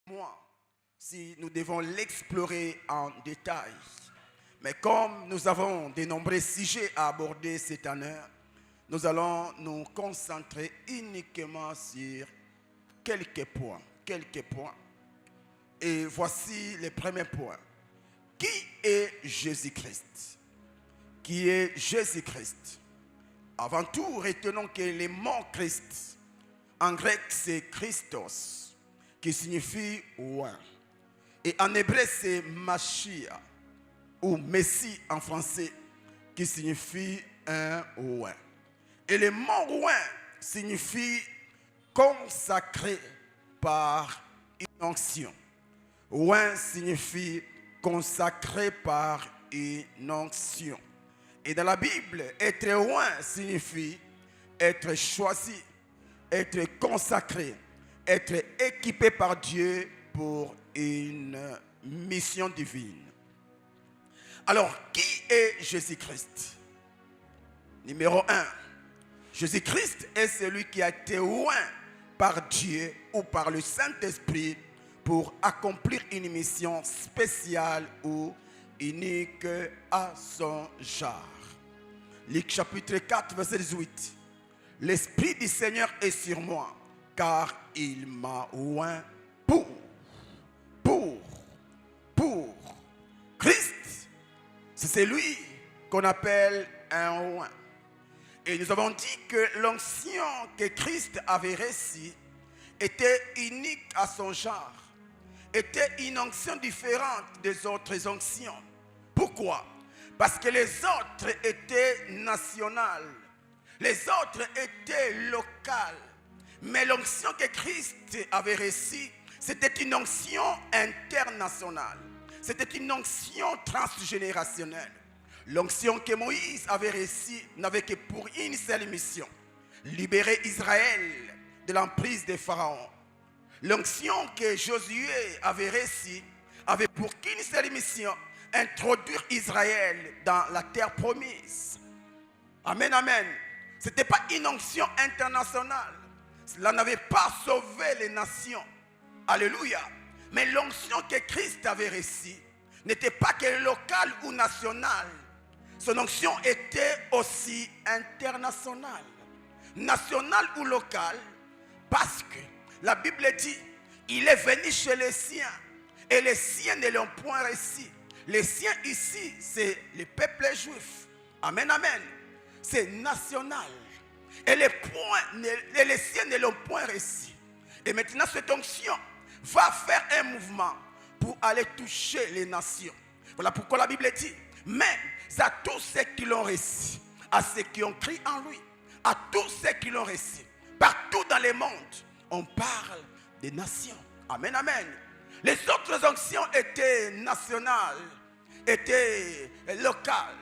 Moi, si nous devons l'explorer en détail. Mais comme nous avons de nombreux sujets à aborder cette année, nous allons nous concentrer uniquement sur quelques points. Et voici les premiers points. Qui est Jésus-Christ? Qui est Jésus-Christ? Avant tout, retenons que le mot Christ, en grec, c'est Christos, qui signifie oint. Et en hébreu, c'est Mashiach, ou Messie en français, qui signifie un oint. Et le mot oint signifie consacré par une onction. Oint signifie consacré par une onction. Et dans la Bible, être oint signifie être choisi, être consacré, être équipé par Dieu pour une mission divine. Alors, qui est Jésus-Christ? Numéro 1. Jésus-Christ est celui qui a été oint par Dieu ou par le Saint-Esprit pour accomplir une mission spéciale ou unique à son genre. Luc chapitre 4, verset 18. L'Esprit du Seigneur est sur moi, car il m'a oint pour Christ. C'est celui qu'on appelle un oint. Et nous avons dit que l'onction que Christ avait reçue était unique à son genre, était une onction différente des autres onctions. Pourquoi? Parce que les autres étaient nationales, les autres étaient locales. Mais l'onction que Christ avait reçue, c'était une onction internationale. C'était une onction transgénérationnelle. L'onction que Moïse avait reçue n'avait que pour une seule mission: libérer Israël de l'emprise des pharaons. L'onction que Josué avait reçue avait pour qu'une seule mission: introduire Israël dans la terre promise. Amen, amen. Ce n'était pas une onction internationale. Cela n'avait pas sauvé les nations. Alléluia. Mais l'onction que Christ avait reçue n'était pas que locale ou nationale. Son onction était aussi internationale. Nationale ou locale, parce que la Bible dit: il est venu chez les siens et les siens ne l'ont point reçu. Les siens ici, c'est le peuple juif. Amen, amen. C'est national. Et les siens ne l'ont point reçu. Et maintenant, cette onction va faire un mouvement pour aller toucher les nations. Voilà pourquoi la Bible dit: mais à tous ceux qui l'ont reçu, à ceux qui ont cru en lui, à tous ceux qui l'ont reçu, partout dans le monde, on parle des nations. Amen, amen. Les autres onctions étaient nationales, étaient locales.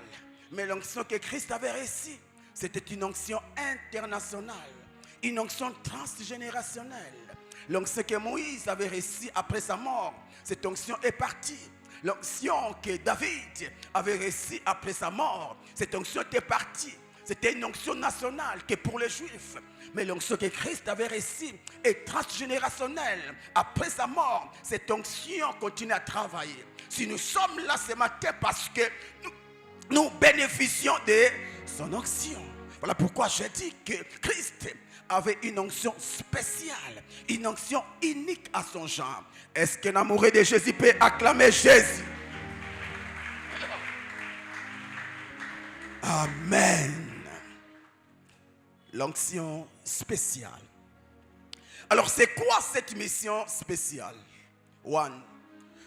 Mais l'onction que Christ avait reçue, c'était une onction internationale, une onction transgénérationnelle. L'onction que Moïse avait reçue après sa mort, cette onction est partie. L'onction que David avait reçue après sa mort, cette onction était partie. C'était une onction nationale que pour les Juifs. Mais l'onction que Christ avait reçue est transgénérationnelle. Après sa mort, cette onction continue à travailler. Si nous sommes là ce matin, parce que nous bénéficions de son onction. Voilà pourquoi je dis que Christ avait une onction spéciale, une onction unique à son genre. Est-ce qu'un amoureux de Jésus peut acclamer Jésus? Amen. L'onction spéciale. Alors c'est quoi cette mission spéciale? One,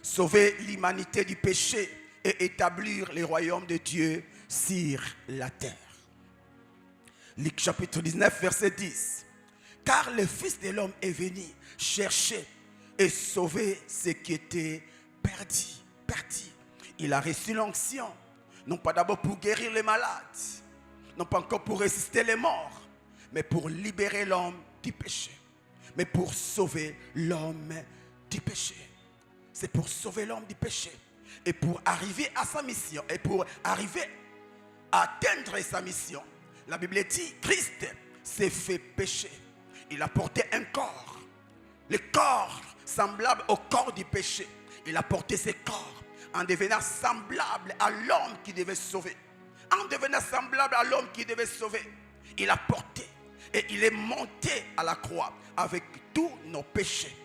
sauver l'humanité du péché et établir le royaume de Dieu sur la terre. Luc chapitre 19, verset 10. Car le Fils de l'homme est venu chercher et sauver ce qui était perdu. Il a reçu l'onction, non pas d'abord pour guérir les malades, non pas encore pour résister les morts, mais pour libérer l'homme du péché, mais pour sauver l'homme du péché. C'est pour sauver l'homme du péché. Et pour arriver à sa mission, et pour arriver à atteindre sa mission, la Bible dit: Christ s'est fait pécher. Il a porté un corps, le corps semblable au corps du péché. Il a porté ses corps en devenant semblable à l'homme qui devait sauver. En devenant semblable à l'homme qui devait sauver, il a porté et il est monté à la croix avec tous nos péchés.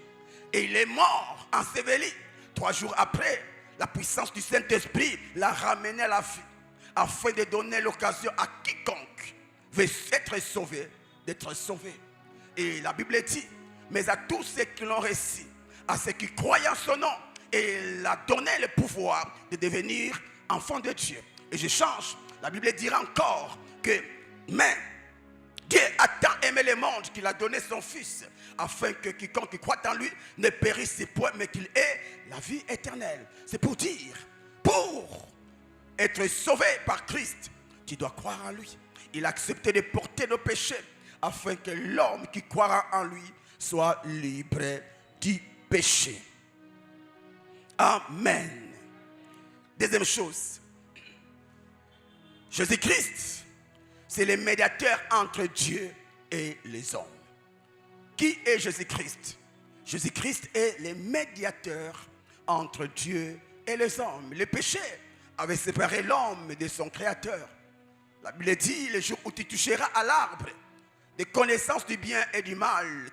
Et il est mort, enseveli. 3 jours après, la puissance du Saint-Esprit l'a ramené à la vie, afin de donner l'occasion à quiconque veut être sauvé, d'être sauvé. Et la Bible dit, mais à tous ceux qui l'ont reçu, à ceux qui croient en son nom, et il a donné le pouvoir de devenir enfant de Dieu. Et je change, la Bible dira encore que, mais Dieu a tant aimé le monde qu'il a donné son Fils, afin que quiconque croit en lui ne périsse point, mais qu'il ait la vie éternelle. C'est pour dire, pour être sauvé par Christ, tu dois croire en lui. Il a accepté de porter nos péchés, afin que l'homme qui croira en lui soit libre du péché. Amen. Deuxième chose, Jésus-Christ, c'est le médiateur entre Dieu et les hommes. Qui est Jésus-Christ? Jésus-Christ est le médiateur entre Dieu et les hommes. Le péché avait séparé l'homme de son créateur. La Bible dit, le jour où tu toucheras à l'arbre de connaissance du bien et du mal,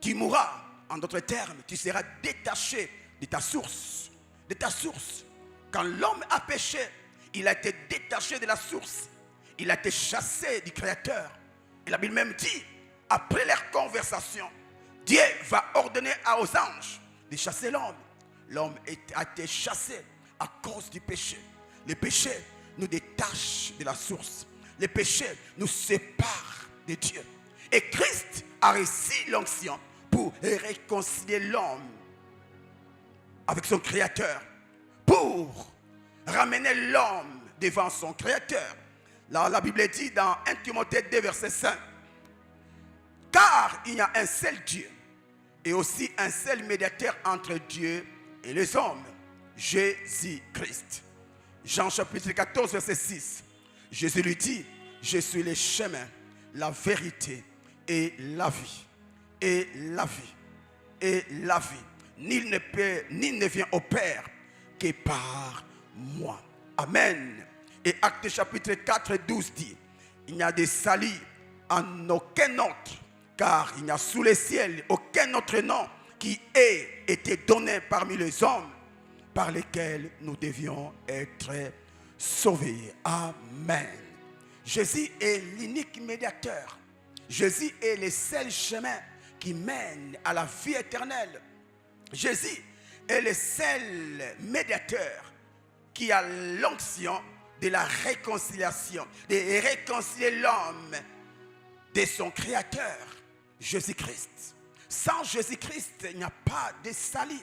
tu mourras. En d'autres termes, tu seras détaché de ta source. De ta source. Quand l'homme a péché, il a été détaché de la source. Il a été chassé du Créateur. Et la Bible même dit, après leur conversation, Dieu va ordonner aux anges de chasser l'homme. L'homme a été chassé à cause du péché. Le péché nous détache de la source. Le péché nous sépare de Dieu. Et Christ a reçu l'onction pour réconcilier l'homme avec son Créateur, pour ramener l'homme devant son Créateur. Là, la Bible dit dans 1 Timothée 2, verset 5, car il y a un seul Dieu et aussi un seul médiateur entre Dieu et les hommes, Jésus-Christ. Jean chapitre 14, verset 6, Jésus lui dit, je suis le chemin, la vérité et la vie. Et la vie. Et la vie. Nul ne vient au Père que par moi. Amen. Et Actes chapitre 4, 12 dit, il n'y a de salut en aucun autre, car il n'y a sous le ciel aucun autre nom qui ait été donné parmi les hommes par lesquels nous devions être sauvés. Amen. Jésus est l'unique médiateur. Jésus est le seul chemin qui mène à la vie éternelle. Jésus est le seul médiateur qui a l'onction de la réconciliation, de réconcilier l'homme de son Créateur, Jésus-Christ. Sans Jésus-Christ, il n'y a pas de salut.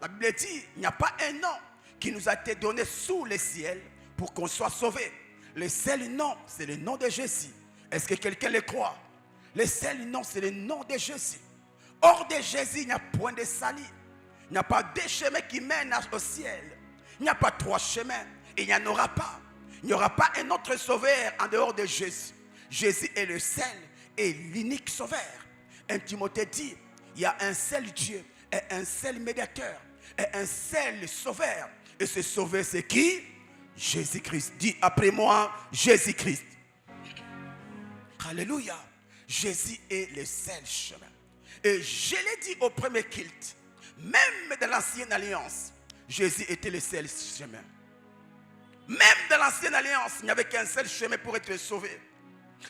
La Bible dit, il n'y a pas un nom qui nous a été donné sous le ciel pour qu'on soit sauvé. Le seul nom, c'est le nom de Jésus. Est-ce que quelqu'un le croit? Le seul nom, c'est le nom de Jésus. Hors de Jésus, il n'y a point de salut. Il n'y a pas deux chemins qui mènent au ciel. Il n'y a pas 3 chemins. Et il n'y en aura pas. Il n'y aura pas un autre sauveur en dehors de Jésus. Jésus est le seul et l'unique sauveur. 1 Timothée dit, il y a un seul Dieu et un seul médiateur et un seul sauveur. Et ce sauveur, c'est qui? Jésus-Christ. Dis après moi, Jésus-Christ. Alléluia. Jésus est le seul chemin. Et je l'ai dit au premier culte, même dans l'ancienne alliance, Jésus était le seul chemin. Même dans l'ancienne alliance, il n'y avait qu'un seul chemin pour être sauvé.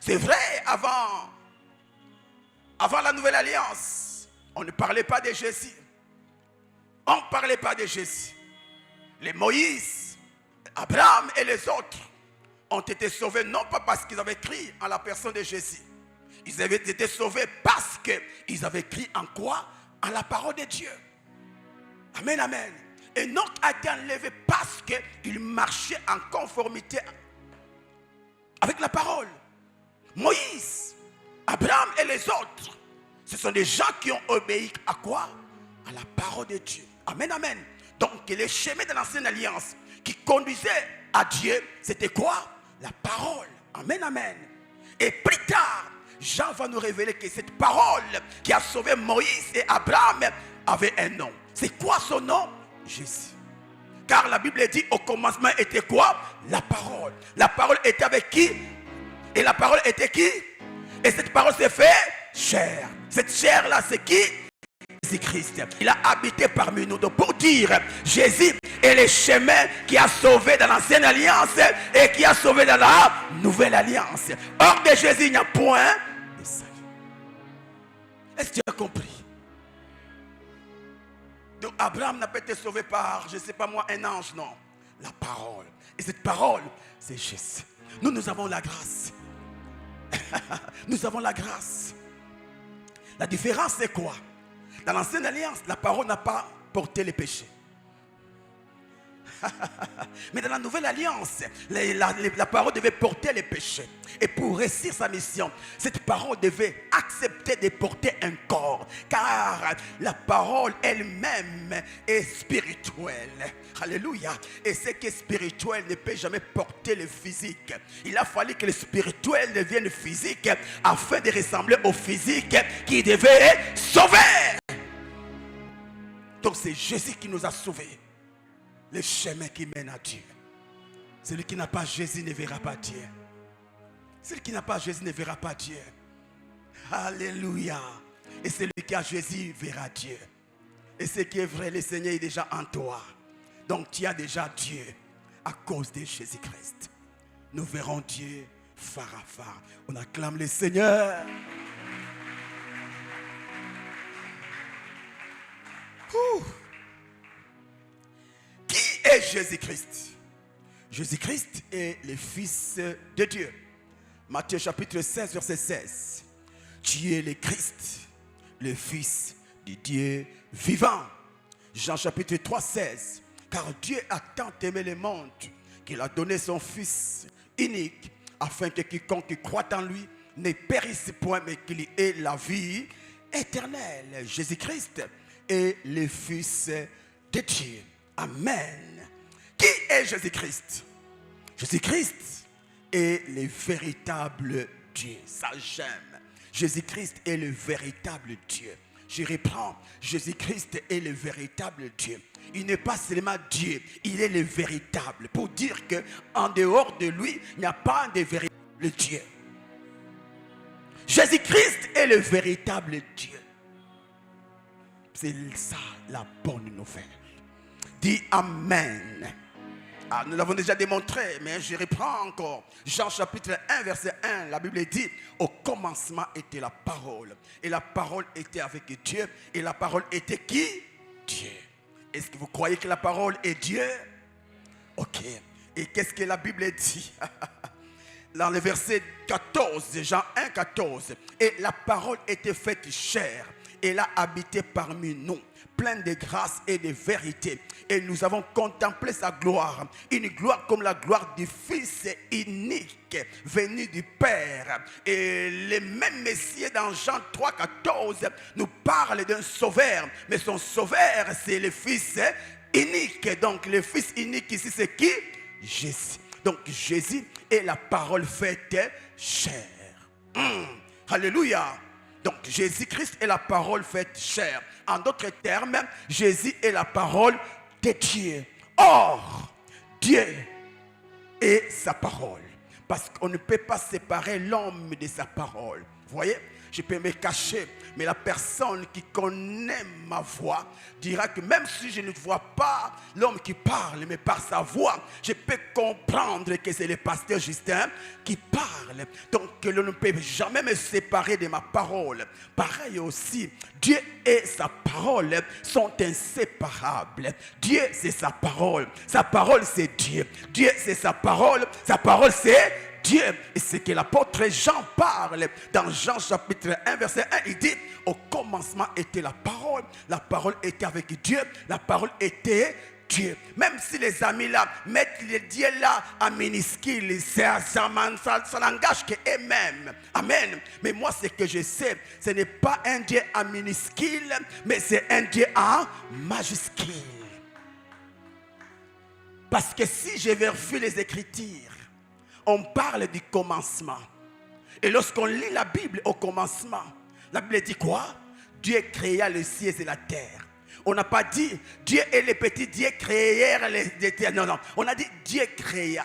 C'est vrai, avant la nouvelle alliance, on ne parlait pas de Jésus. On ne parlait pas de Jésus. Les Moïse, Abraham et les autres ont été sauvés non pas parce qu'ils avaient cru en la personne de Jésus. Ils avaient été sauvés parce qu'ils avaient cru en quoi? En la parole de Dieu. Amen, amen. Enoch a été enlevé parce qu'il marchait en conformité avec la parole. Moïse, Abraham et les autres, ce sont des gens qui ont obéi à quoi? À la parole de Dieu. Amen, amen. Donc les chemins de l'ancienne alliance qui conduisaient à Dieu, c'était quoi? La parole. Amen, amen. Et plus tard, Jean va nous révéler que cette parole qui a sauvé Moïse et Abraham avait un nom. C'est quoi son nom? Jésus. Car la Bible dit au commencement était quoi? La parole. La parole était avec qui? Et la parole était qui? Et cette parole s'est fait chair. Cette chair-là, c'est qui? Jésus-Christ. Il a habité parmi nous. Donc pour dire, Jésus est le chemin qui a sauvé dans l'ancienne alliance et qui a sauvé dans la nouvelle alliance. Hors de Jésus, il n'y a point de salut. Est-ce que tu as compris? Donc Abraham n'a pas été sauvé par, je ne sais pas moi, un ange, non. La parole. Et cette parole, c'est Jésus. Nous avons la grâce. Nous avons la grâce. La différence, c'est quoi? Dans l'ancienne alliance, la parole n'a pas porté les péchés. Mais dans la nouvelle alliance, la parole devait porter les péchés. Et pour réussir sa mission, cette parole devait accepter de porter un corps. Car la parole elle-même est spirituelle. Alléluia. Et ce qui est spirituel ne peut jamais porter le physique. Il a fallu que le spirituel devienne physique afin de ressembler au physique qui devait sauver. Donc c'est Jésus qui nous a sauvés. Le chemin qui mène à Dieu. Celui qui n'a pas Jésus ne verra pas Dieu. Celui qui n'a pas Jésus ne verra pas Dieu. Alléluia. Et celui qui a Jésus verra Dieu. Et ce qui est vrai, le Seigneur est déjà en toi. Donc tu as déjà Dieu à cause de Jésus-Christ. Nous verrons Dieu phare à phare. On acclame le Seigneur. Qui est Jésus-Christ? Jésus-Christ est le Fils de Dieu. Matthieu chapitre 16, verset 16. Tu es le Christ, le Fils de Dieu vivant. Jean chapitre 3, 16. Car Dieu a tant aimé le monde qu'il a donné son Fils unique, afin que quiconque croit en lui ne périsse point, mais qu'il ait la vie éternelle. Jésus-Christ est le Fils de Dieu. Amen. Qui est Jésus-Christ? Jésus-Christ est le véritable Dieu. Ça j'aime. Jésus-Christ est le véritable Dieu. Je reprends. Jésus-Christ est le véritable Dieu. Il n'est pas seulement Dieu, il est le véritable. Pour dire qu'en dehors de lui, il n'y a pas de véritable Dieu. Jésus-Christ est le véritable Dieu. C'est ça la bonne nouvelle. Dis Amen. Ah, nous l'avons déjà démontré, mais je reprends encore. Jean chapitre 1, verset 1, la Bible dit, au commencement était la parole. Et la parole était avec Dieu. Et la parole était qui? Dieu. Est-ce que vous croyez que la parole est Dieu? Ok. Et qu'est-ce que la Bible dit? Dans le verset 14, Jean 1, 14. Et la parole était faite chair. Et elle a habité parmi nous, pleine de grâce et de vérité. Et nous avons contemplé sa gloire. Une gloire comme la gloire du Fils unique, venu du Père. Et le même Messie dans Jean 3, 14 nous parle d'un sauveur. Mais son sauveur, c'est le Fils unique. Donc le Fils unique ici, c'est qui? Jésus. Donc Jésus est la parole faite chair. Alléluia. Donc Jésus-Christ est la parole faite chair. En d'autres termes, Jésus est la parole de Dieu. Or, Dieu est sa parole. Parce qu'on ne peut pas séparer l'homme de sa parole. Vous voyez? Je peux me cacher, mais la personne qui connaît ma voix dira que même si je ne vois pas l'homme qui parle, mais par sa voix, je peux comprendre que c'est le pasteur Justin qui parle. Donc, l'on ne peut jamais me séparer de ma parole. Pareil aussi, Dieu et sa parole sont inséparables. Dieu, c'est sa parole. Sa parole, c'est Dieu. Dieu, c'est sa parole. Sa parole, c'est Dieu. Et c'est que l'apôtre Jean parle dans Jean chapitre 1 verset 1. Il dit, au commencement était la parole était avec Dieu, la parole était Dieu. Même si les amis là mettent le Dieu là en minuscule, ça n'engage qu'eux-mêmes. Amen. Mais moi ce que je sais, ce n'est pas un Dieu en minuscule, mais c'est un Dieu en majuscule. Parce que si je vérifie les Écritures, on parle du commencement. Et lorsqu'on lit la Bible au commencement, la Bible dit quoi? Dieu créa les cieux et la terre. On n'a pas dit Dieu et les petits dieux créèrent les terres. Non, non. On a dit Dieu créa.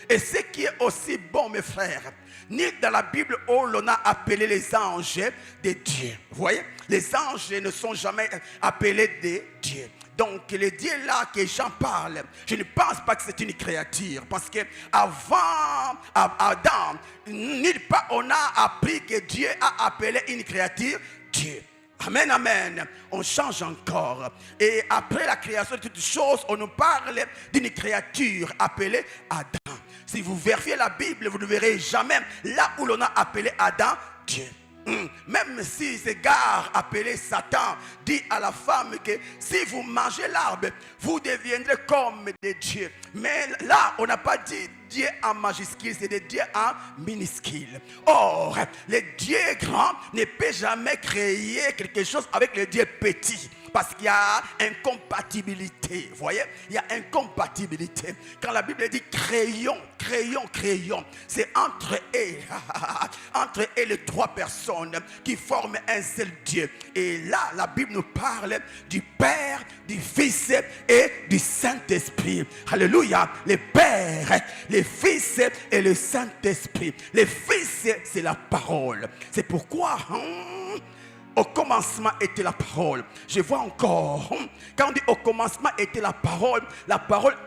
Et ce qui est aussi bon, mes frères, ni dans la Bible où l'on a appelé les anges des dieux. Vous voyez? Les anges ne sont jamais appelés des dieux. Donc les dieux là que Jean parle, je ne pense pas que c'est une créature. Parce que avant Adam, nulle part on a appris que Dieu a appelé une créature Dieu. Amen, amen. On change encore. Et après la création de toutes choses, on nous parle d'une créature appelée Adam. Si vous vérifiez la Bible, vous ne verrez jamais là où l'on a appelé Adam Dieu. Même si ce gars appelé Satan dit à la femme que si vous mangez l'arbre, vous deviendrez comme des dieux. Mais là, on n'a pas dit Dieu en majuscule, c'est des dieux en minuscule. Or, le Dieu grand ne peut jamais créer quelque chose avec le Dieu petit. Parce qu'il y a incompatibilité. Vous voyez? Il y a incompatibilité. Quand la Bible dit créons, créons, créons, c'est entre eux, entre eux les trois personnes qui forment un seul Dieu. Et là, la Bible nous parle du Père, du Fils et du Saint-Esprit. Alléluia. Le Père, le Fils et le Saint-Esprit. Le Fils, c'est la parole. C'est pourquoi... au commencement était la parole. Je vois encore, quand on dit au commencement était la parole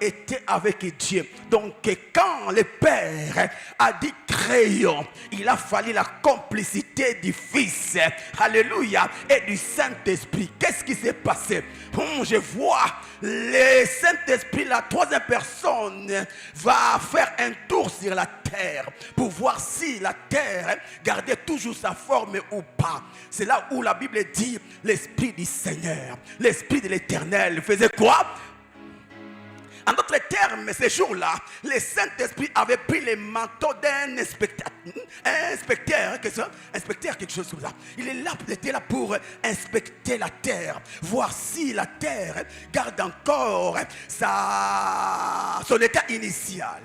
était avec Dieu. Donc quand le Père a dit créons, il a fallu la complicité du Fils, alléluia, et du Saint-Esprit. Qu'est-ce qui s'est passé? Je vois le Saint-Esprit, la troisième personne, va faire un tour sur la terre pour voir si la terre gardait toujours sa forme ou pas. C'est là où la Bible dit l'Esprit du Seigneur, l'Esprit de l'Éternel faisait quoi? En d'autres termes, ces jours-là, le Saint-Esprit avait pris les manteaux d'un inspecteur, quelque chose comme ça. Il était là pour inspecter la terre, voir si la terre garde encore son état initial.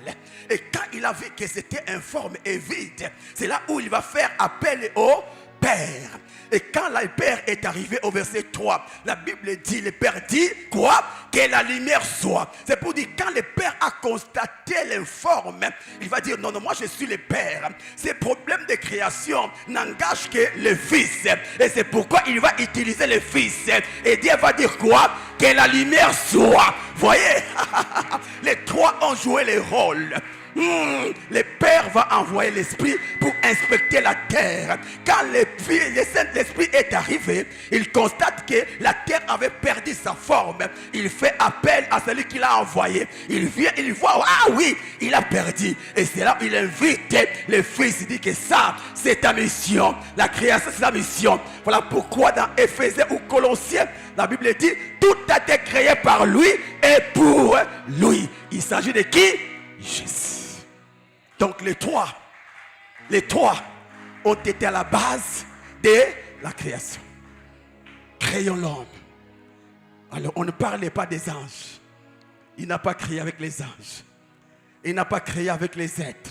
Et quand il a vu que c'était informe et vide, c'est là où il va faire appel au Père. Et quand le Père est arrivé au verset 3, la Bible dit, le Père dit quoi? Que la lumière soit. C'est pour dire, quand le Père a constaté l'informe, il va dire, non, non, moi je suis le Père. Ces problèmes de création n'engagent que le Fils. Et c'est pourquoi il va utiliser le Fils. Et Dieu va dire quoi? Que la lumière soit. Voyez, les trois ont joué les rôles. Le Père va envoyer l'Esprit pour inspecter la terre. Quand le Saint-Esprit est arrivé, il constate que la terre avait perdu sa forme. Il fait appel à celui qui l'a envoyé. Il vient, il voit, ah oui, il a perdu. Et c'est là où il invite le Fils. Il dit que ça, c'est ta mission. La création, c'est ta mission. Voilà pourquoi dans Éphésiens ou Colossiens, la Bible dit, tout a été créé par lui et pour lui. Il s'agit de qui? Jésus. Donc les trois ont été à la base de la création. Créons l'homme. Alors on ne parlait pas des anges. Il n'a pas créé avec les anges. Il n'a pas créé avec les êtres.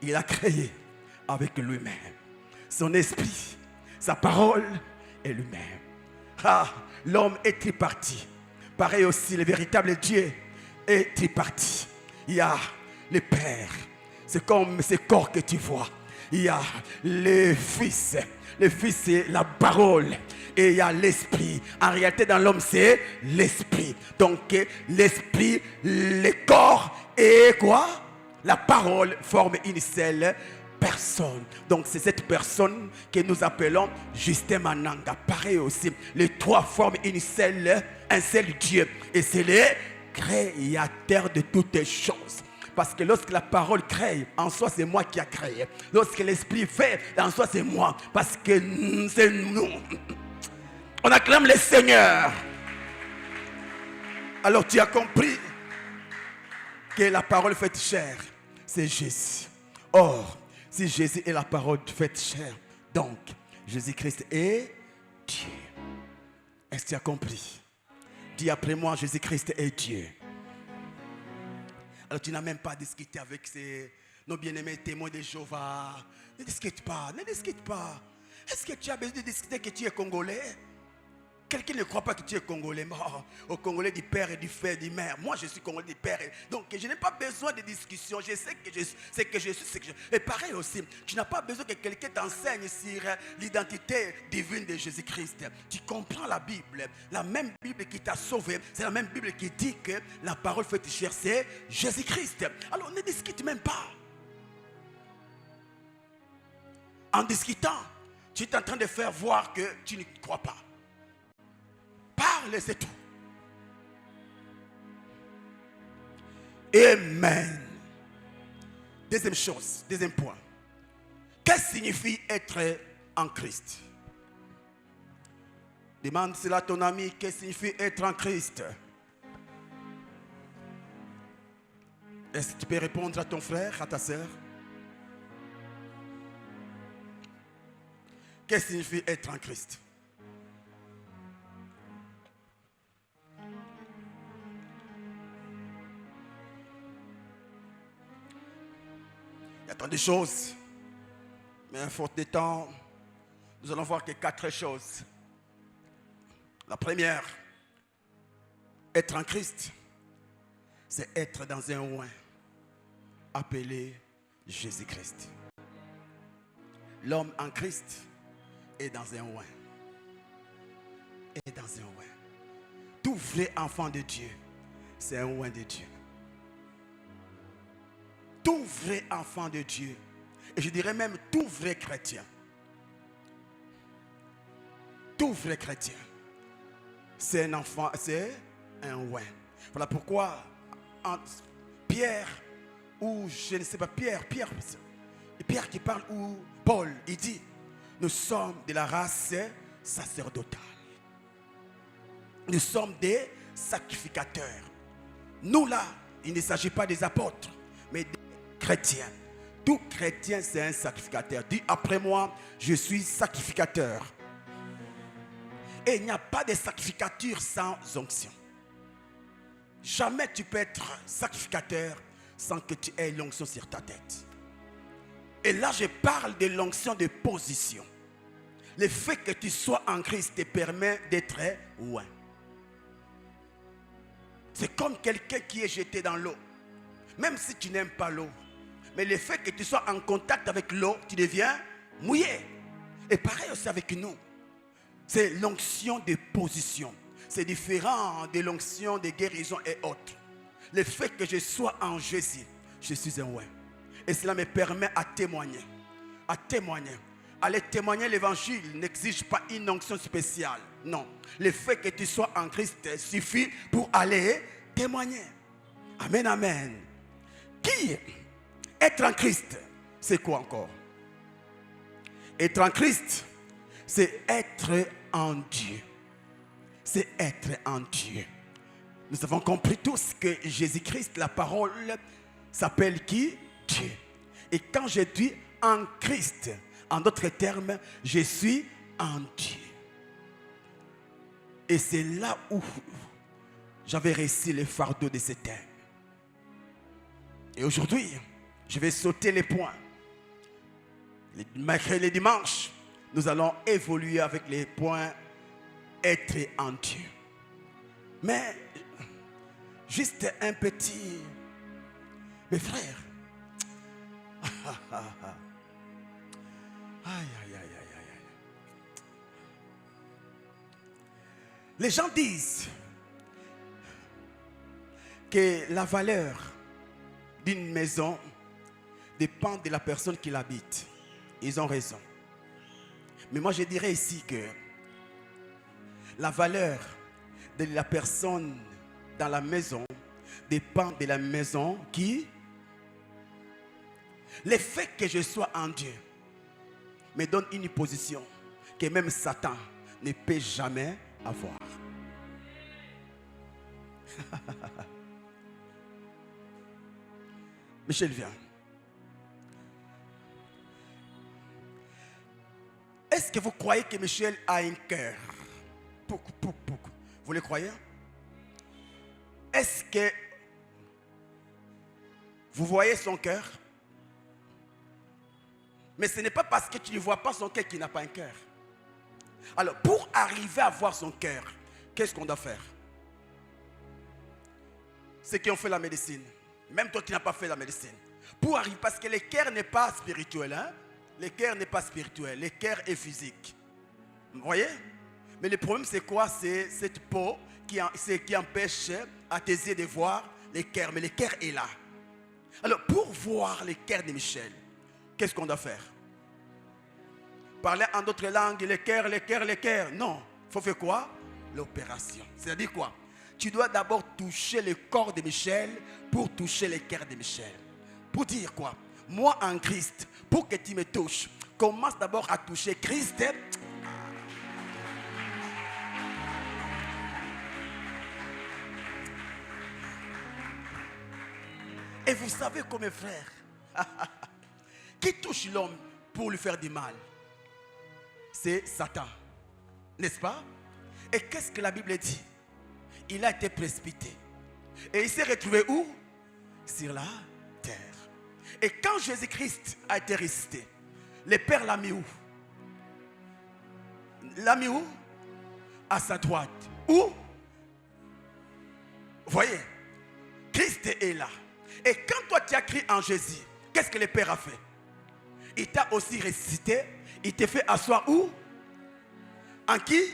Il a créé avec lui-même. Son esprit, sa parole et lui-même. Ah, l'homme est tripartite. Pareil aussi, le véritable Dieu est tripartite. Il y a le Père. C'est comme ce corps que tu vois. Il y a le Fils. Le Fils, c'est la parole. Et il y a l'Esprit. En réalité, dans l'homme, c'est l'Esprit. Donc, l'Esprit, le corps et quoi? La parole forme une seule personne. Donc, c'est cette personne que nous appelons Justin Mananga. Pareil aussi. Les trois forment un seul Dieu. Et c'est le créateur de toutes choses. Parce que lorsque la parole crée, en soi c'est moi qui a créé. Lorsque l'Esprit fait, en soi c'est moi. Parce que c'est nous. On acclame le Seigneur. Alors tu as compris que la parole faite chair, c'est Jésus. Or, si Jésus est la parole faite chair, donc Jésus-Christ est Dieu. Est-ce que tu as compris? Dis après moi, Jésus-Christ est Dieu. Alors tu n'as même pas discuté avec nos bien-aimés témoins de Jéhovah, ne discute pas, ne discute pas. Est-ce que tu as besoin de discuter que tu es congolais? Quelqu'un ne croit pas que tu es congolais. Au Congolais du père et du frère, du mère. Moi, je suis congolais du père. Donc, je n'ai pas besoin de discussion. Je sais que je suis ce que je suis. Et pareil aussi, tu n'as pas besoin que quelqu'un t'enseigne sur l'identité divine de Jésus-Christ. Tu comprends la Bible. La même Bible qui t'a sauvé, c'est la même Bible qui dit que la parole fait chair, c'est Jésus-Christ. Alors, ne discute même pas. En discutant, tu es en train de faire voir que tu ne crois pas. Parle, c'est tout. Amen. Deuxième chose, deuxième point. Qu'est-ce que signifie être en Christ? Demande cela à ton ami. Qu'est-ce que signifie être en Christ? Est-ce que tu peux répondre à ton frère, à ta soeur? Qu'est-ce que signifie être en Christ? Il y a tant de choses, mais à faute de temps, nous allons voir que 4 choses. La première, être en Christ, c'est être dans un oint appelé Jésus-Christ. L'homme en Christ est dans un oint. Est dans un oint. Tout vrai enfant de Dieu, c'est un oint de Dieu. Tout vrai enfant de Dieu, et je dirais même tout vrai chrétien, tout vrai chrétien, c'est un enfant, c'est un oint. Voilà pourquoi Pierre, ou je ne sais pas, Pierre qui parle, ou Paul, il dit, nous sommes de la race sacerdotale. Nous sommes des sacrificateurs. Nous là, il ne s'agit pas des apôtres, mais des chrétiens. Tout chrétien, c'est un sacrificateur. Dis après moi, je suis sacrificateur. Et il n'y a pas de sacrificature sans onction. Jamais tu peux être sacrificateur sans que tu aies l'onction sur ta tête. Et là, je parle de l'onction de position. Le fait que tu sois en Christ te permet d'être oint. C'est comme quelqu'un qui est jeté dans l'eau. Même si tu n'aimes pas l'eau, mais le fait que tu sois en contact avec l'eau, tu deviens mouillé. Et pareil aussi avec nous. C'est l'onction de position. C'est différent de l'onction de guérison et autres. Le fait que je sois en Jésus, je suis un oint. Et cela me permet à témoigner. À témoigner. Aller témoigner l'évangile n'exige pas une onction spéciale. Non. Le fait que tu sois en Christ suffit pour aller témoigner. Amen, amen. Qui être en Christ, c'est quoi encore? Être en Christ, c'est être en Dieu. C'est être en Dieu. Nous avons compris tous que Jésus-Christ, la parole, s'appelle qui? Dieu. Et quand je dis en Christ, en d'autres termes, je suis en Dieu. Et c'est là où j'avais réussi le fardeau de ce thème. Et aujourd'hui, je vais sauter les points. Les dimanches, nous allons évoluer avec les points être en Dieu. Mais, juste un petit... Mes frères, aïe, aïe, aïe, aïe, aïe. Les gens disent que la valeur d'une maison dépend de la personne qui l'habite. Ils ont raison. Mais moi je dirais ici que la valeur de la personne dans la maison dépend de la maison qui... Le fait que je sois en Dieu me donne une position que même Satan ne peut jamais avoir. Michel, viens. Est-ce que vous croyez que Michel a un cœur? Vous le croyez? Est-ce que vous voyez son cœur? Mais ce n'est pas parce que tu ne vois pas son cœur qu'il n'a pas un cœur. Alors, pour arriver à voir son cœur, qu'est-ce qu'on doit faire? Ceux qui ont fait la médecine, même toi qui n'as pas fait la médecine, pour arriver, parce que le cœur n'est pas spirituel, hein? Le cœur n'est pas spirituel, le cœur est physique. Vous voyez? Mais le problème c'est quoi? C'est cette peau qui empêche à tes yeux de voir le cœur. Mais le cœur est là. Alors, pour voir le cœur de Michel, qu'est-ce qu'on doit faire? Parler en d'autres langues, le cœur. Non. Il faut faire quoi? L'opération. C'est-à-dire quoi? Tu dois d'abord toucher le corps de Michel pour toucher le cœur de Michel. Pour dire quoi? Moi en Christ, pour que tu me touches, commence d'abord à toucher Christ. Et vous savez comme mes frères, qui touche l'homme pour lui faire du mal? C'est Satan, n'est-ce pas? Et qu'est-ce que la Bible dit? Il a été précipité. Et il s'est retrouvé où? Sur la terre. Et quand Jésus-Christ a été ressuscité, le Père l'a mis où? L'a mis où? À sa droite. Où? Vous voyez? Christ est là. Et quand toi tu as cru en Jésus, qu'est-ce que le Père a fait? Il t'a aussi ressuscité. Il t'a fait asseoir où? En qui?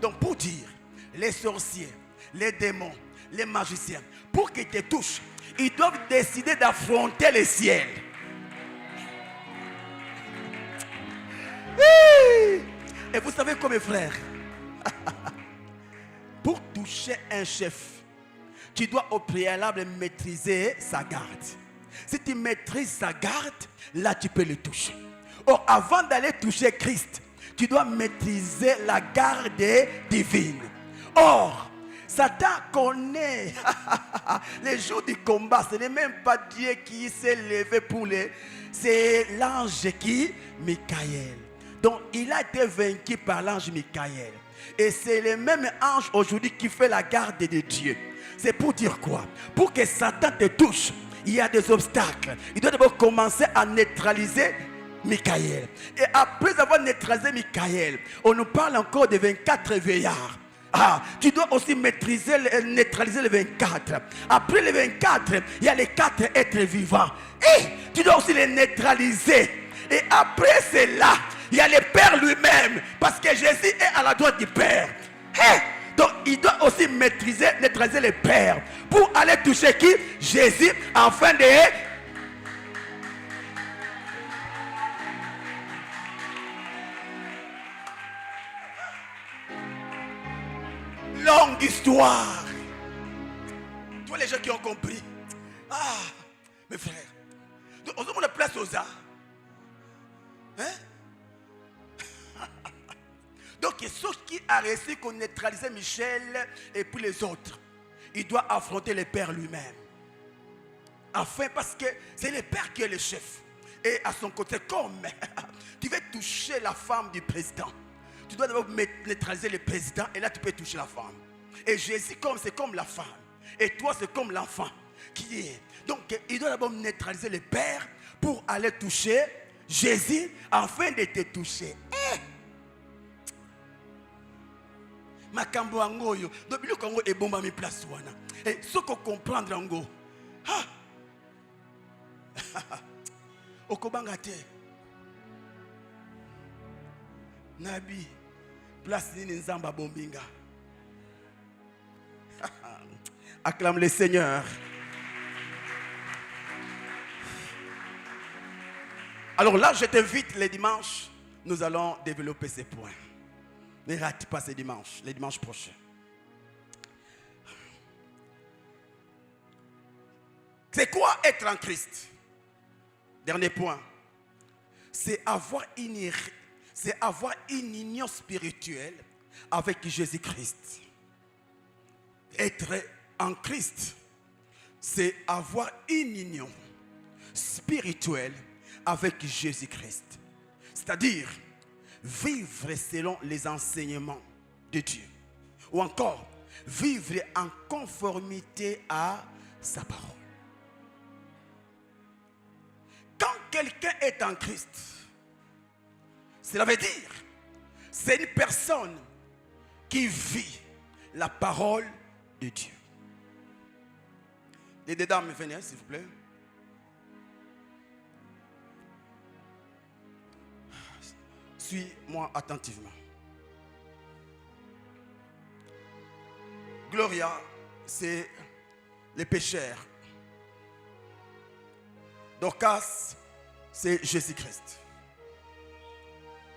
Donc pour dire, les sorciers, les démons, les magiciens, pour qu'ils te touchent, ils doivent décider d'affronter le ciel. Et vous savez quoi mes frères? Pour toucher un chef, tu dois au préalable maîtriser sa garde. Si tu maîtrises sa garde, là tu peux le toucher. Or, avant d'aller toucher Christ, tu dois maîtriser la garde divine. Or, Satan connaît les jours du combat. Ce n'est même pas Dieu qui s'est levé pour les... C'est l'ange qui? Michael. Donc, il a été vaincu par l'ange Michael. Et c'est le même ange aujourd'hui qui fait la garde de Dieu. C'est pour dire quoi? Pour que Satan te touche, il y a des obstacles. Il doit d'abord commencer à neutraliser Michael. Et après avoir neutralisé Michael, on nous parle encore de 24 veillards. Ah, tu dois aussi neutraliser les 24. Après les 24, il y a les 4 êtres vivants. Et tu dois aussi les neutraliser. Et après cela, il y a le Père lui-même. Parce que Jésus est à la droite du Père. Donc il doit aussi neutraliser le Père. Pour aller toucher qui? Jésus, afin de... Longue histoire. Tous les gens qui ont compris. Ah, mes frères. On se la place aux arts. Hein? Donc, ce qui a réussi qu'on neutralisait Michel et puis les autres, il doit affronter le Père lui-même. Enfin, parce que c'est le Père qui est le chef. Et à son côté, comme tu veux toucher la femme du président, tu dois d'abord neutraliser le président et là tu peux toucher la femme. Et Jésus c'est comme la femme. Et toi c'est comme l'enfant qui est. Donc il doit d'abord neutraliser le Père pour aller toucher Jésus afin de te toucher. Makambo angoyo. Donc le Congo est bon à mes places. Et ce qu'on comprend ango. Okobangate. Nabi. Place ni nzamba bombinga. Acclame le Seigneur. Alors là, je t'invite les dimanches, nous allons développer ces points. Ne rate pas ces dimanches, les dimanches prochains. C'est quoi être en Christ? Dernier point. C'est avoir une union spirituelle avec Jésus-Christ. Être en Christ, c'est avoir une union spirituelle avec Jésus-Christ. C'est-à-dire vivre selon les enseignements de Dieu. Ou encore, vivre en conformité à sa parole. Quand quelqu'un est en Christ, cela veut dire, c'est une personne qui vit la parole de Dieu. Les deux dames, venez, s'il vous plaît. Suis-moi attentivement. Gloria, c'est les pécheurs. Dorcas, c'est Jésus-Christ.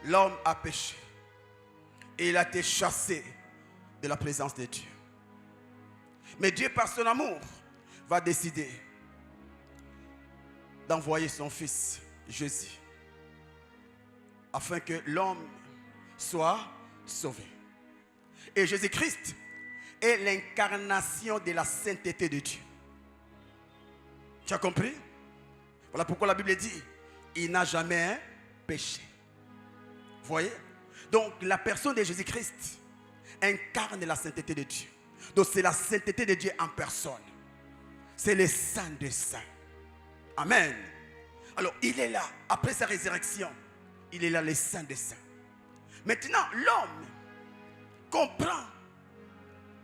L'homme a péché. Et il a été chassé de la présence de Dieu. Mais Dieu, par son amour, va décider d'envoyer son fils, Jésus, afin que l'homme soit sauvé. Et Jésus-Christ est l'incarnation de la sainteté de Dieu. Tu as compris? Voilà pourquoi la Bible dit, il n'a jamais péché. Vous voyez? Donc la personne de Jésus-Christ incarne la sainteté de Dieu. Donc c'est la sainteté de Dieu en personne. C'est le Saint des Saints. Amen. Alors il est là, après sa résurrection, il est là, le Saint des Saints. Maintenant, l'homme comprend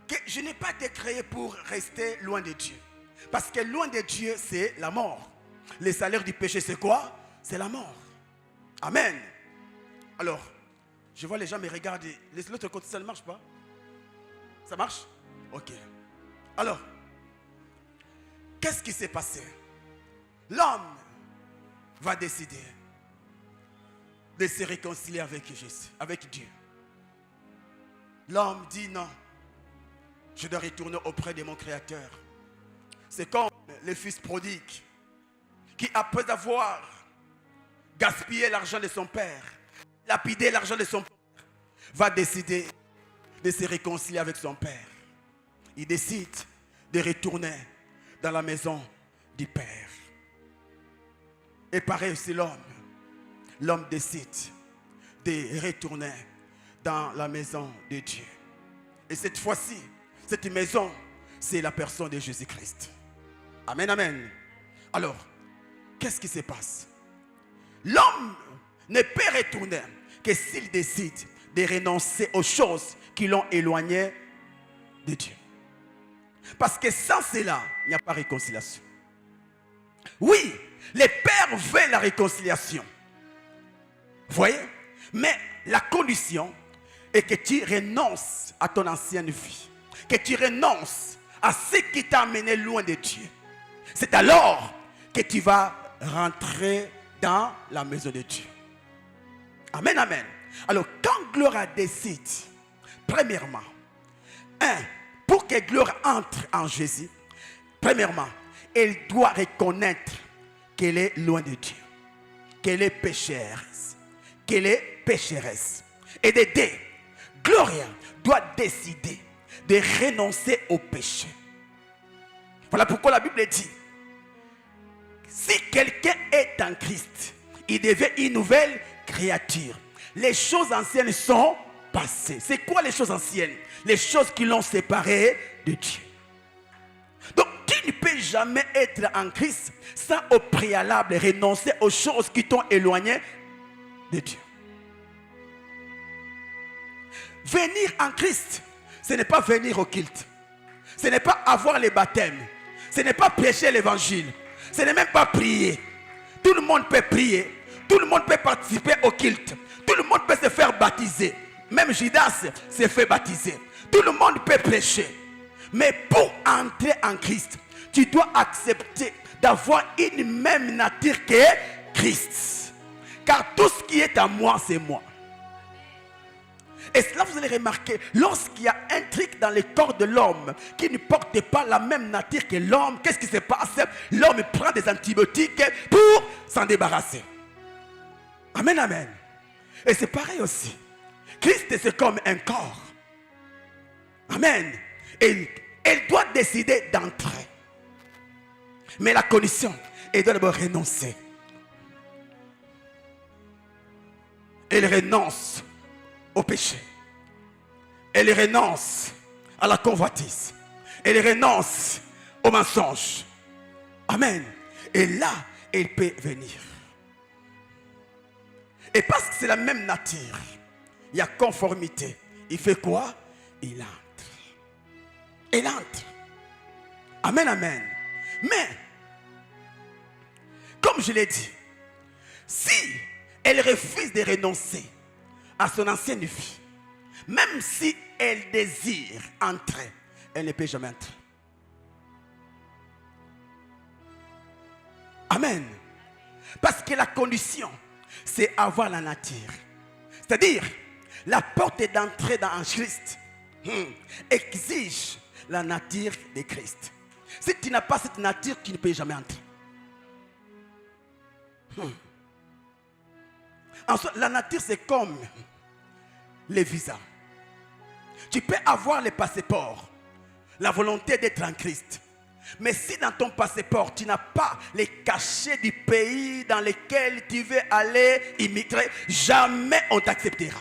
que je n'ai pas été créé pour rester loin de Dieu. Parce que loin de Dieu, c'est la mort. Le salaire du péché, c'est quoi? C'est la mort. Amen. Alors, je vois les gens me regarder. L'autre côté, ça ne marche pas? Ça marche? Ok. Alors, qu'est-ce qui s'est passé? L'homme va décider de se réconcilier avec Jésus, avec Dieu. L'homme dit non. Je dois retourner auprès de mon Créateur. C'est comme le fils prodigue qui, après avoir gaspillé l'argent de son père, lapidé l'argent de son père, va décider de se réconcilier avec son père. Il décide de retourner dans la maison du père. Et pareil aussi l'homme. L'homme décide de retourner dans la maison de Dieu. Et cette fois-ci, cette maison, c'est la personne de Jésus-Christ. Amen, amen. Alors, qu'est-ce qui se passe? L'homme ne peut retourner que s'il décide de renoncer aux choses qui l'ont éloigné de Dieu. Parce que sans cela, il n'y a pas de réconciliation. Oui, les pères veulent la réconciliation. Vous voyez? Mais la condition est que tu renonces à ton ancienne vie. Que tu renonces à ce qui t'a amené loin de Dieu. C'est alors que tu vas rentrer dans la maison de Dieu. Amen, amen. Alors, quand Gloria décide, premièrement, pour que Gloria entre en Jésus, premièrement, elle doit reconnaître qu'elle est loin de Dieu, qu'elle est pécheresse, qu'elle est pécheresse. Et de deux, Gloria doit décider de renoncer au péché. Voilà pourquoi la Bible dit, si quelqu'un est en Christ, il devient une nouvelle créature. Les choses anciennes sont passées. C'est quoi les choses anciennes? Les choses qui l'ont séparé de Dieu. Donc tu ne peux jamais être en Christ sans au préalable renoncer aux choses qui t'ont éloigné de Dieu. Venir en Christ, ce n'est pas venir au culte. Ce n'est pas avoir les baptêmes. Ce n'est pas prêcher l'évangile. Ce n'est même pas prier. Tout le monde peut prier. Tout le monde peut participer au culte. Tout le monde peut se faire baptiser. Même Judas s'est fait baptiser. Tout le monde peut prêcher. Mais pour entrer en Christ, tu dois accepter d'avoir une même nature que Christ. Car tout ce qui est à moi, c'est moi. Et cela, vous allez remarquer, lorsqu'il y a un truc dans le corps de l'homme qui ne porte pas la même nature que l'homme, qu'est-ce qui se passe? L'homme prend des antibiotiques pour s'en débarrasser. Amen, amen. Et c'est pareil aussi. Christ, c'est comme un corps. Amen. Et elle doit décider d'entrer. Mais la condition, elle doit d'abord renoncer. Elle renonce au péché. Elle renonce à la convoitise. Elle renonce au mensonge. Amen. Et là, elle peut venir. Et parce que c'est la même nature, il y a conformité. Il fait quoi? Il entre. Il entre. Amen, amen. Mais, comme je l'ai dit, si elle refuse de renoncer à son ancienne vie, même si elle désire entrer, elle ne peut jamais entrer. Amen. Parce que la condition, c'est avoir la nature. C'est-à-dire, la porte d'entrée dans Christ exige la nature de Christ. Si tu n'as pas cette nature, tu ne peux jamais entrer. Ensuite, la nature, c'est comme les visas. Tu peux avoir le passeport, la volonté d'être en Christ. Mais si dans ton passeport, tu n'as pas les cachets du pays dans lequel tu veux aller immigrer, jamais on t'acceptera.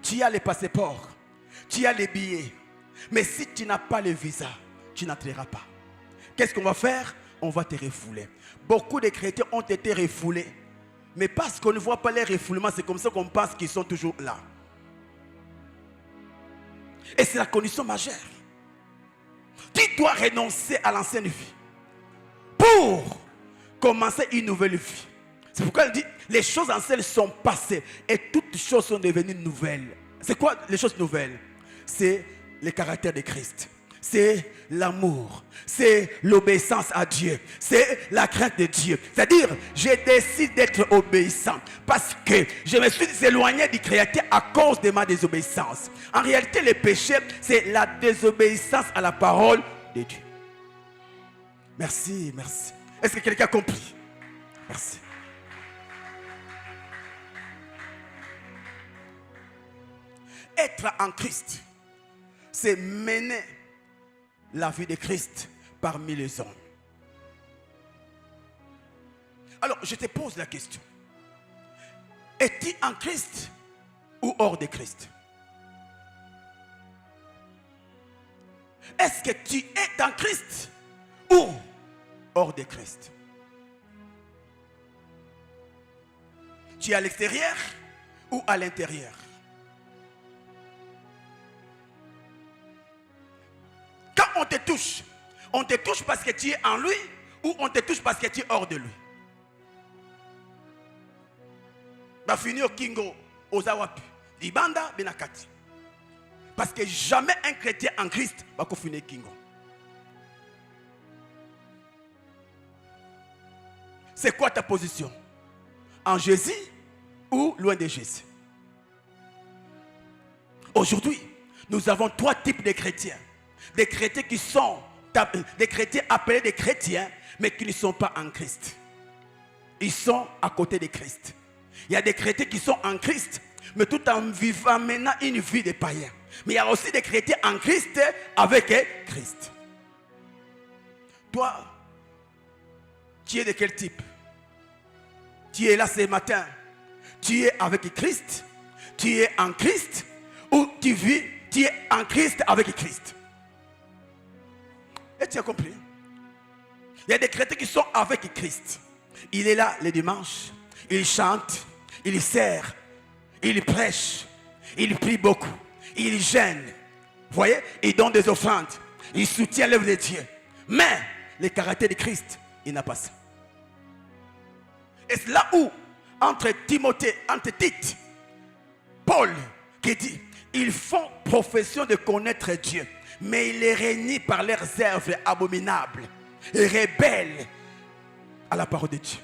Tu as les passeports, tu as les billets. Mais si tu n'as pas le visa, tu n'entreras pas. Qu'est-ce qu'on va faire? On va te refouler. Beaucoup de chrétiens ont été refoulés. Mais parce qu'on ne voit pas les refoulements, c'est comme ça qu'on pense qu'ils sont toujours là. Et c'est la condition majeure. Tu dois renoncer à l'ancienne vie pour commencer une nouvelle vie. C'est pourquoi elle dit, les choses anciennes sont passées et toutes choses sont devenues nouvelles. C'est quoi les choses nouvelles? C'est le caractère de Christ. C'est l'amour, c'est l'obéissance à Dieu, c'est la crainte de Dieu. C'est-à-dire, je décide d'être obéissant parce que je me suis éloigné du Créateur à cause de ma désobéissance. En réalité, le péché, c'est la désobéissance à la parole de Dieu. Merci, merci. Est-ce que quelqu'un a compris? Merci. Être en Christ, c'est mener la vie de Christ parmi les hommes. Alors, je te pose la question. Es-tu en Christ ou hors de Christ? Est-ce que tu es en Christ ou hors de Christ? Tu es à l'extérieur ou à l'intérieur? Quand on te touche parce que tu es en lui ou on te touche parce que tu es hors de lui? Ba finir kingo ozawapi libanda benakati. Parce que jamais un chrétien en Christ va finir kingo. C'est quoi ta position? En Jésus ou loin de Jésus? Aujourd'hui, nous avons trois types de chrétiens. Des chrétiens qui sont des chrétiens appelés des chrétiens, mais qui ne sont pas en Christ. Ils sont à côté de Christ. Il y a des chrétiens qui sont en Christ, mais tout en vivant maintenant une vie de païen. Mais il y a aussi des chrétiens en Christ avec Christ. Toi, tu es de quel type? Tu es là ce matin, tu es avec Christ, tu es en Christ, ou tu vis, tu es en Christ avec Christ? Et tu as compris? Il y a des chrétiens qui sont avec Christ. Il est là le dimanche, il chante, il sert, il prêche, il prie beaucoup, il gêne. Vous voyez? Il donne des offrandes, il soutient l'œuvre de Dieu. Mais le caractère de Christ, il n'a pas ça. Et c'est là où, entre Timothée, entre Tite, Paul, qui dit, ils font profession de connaître Dieu, mais ils les renient par leurs œuvres abominables et rebelles à la parole de Dieu.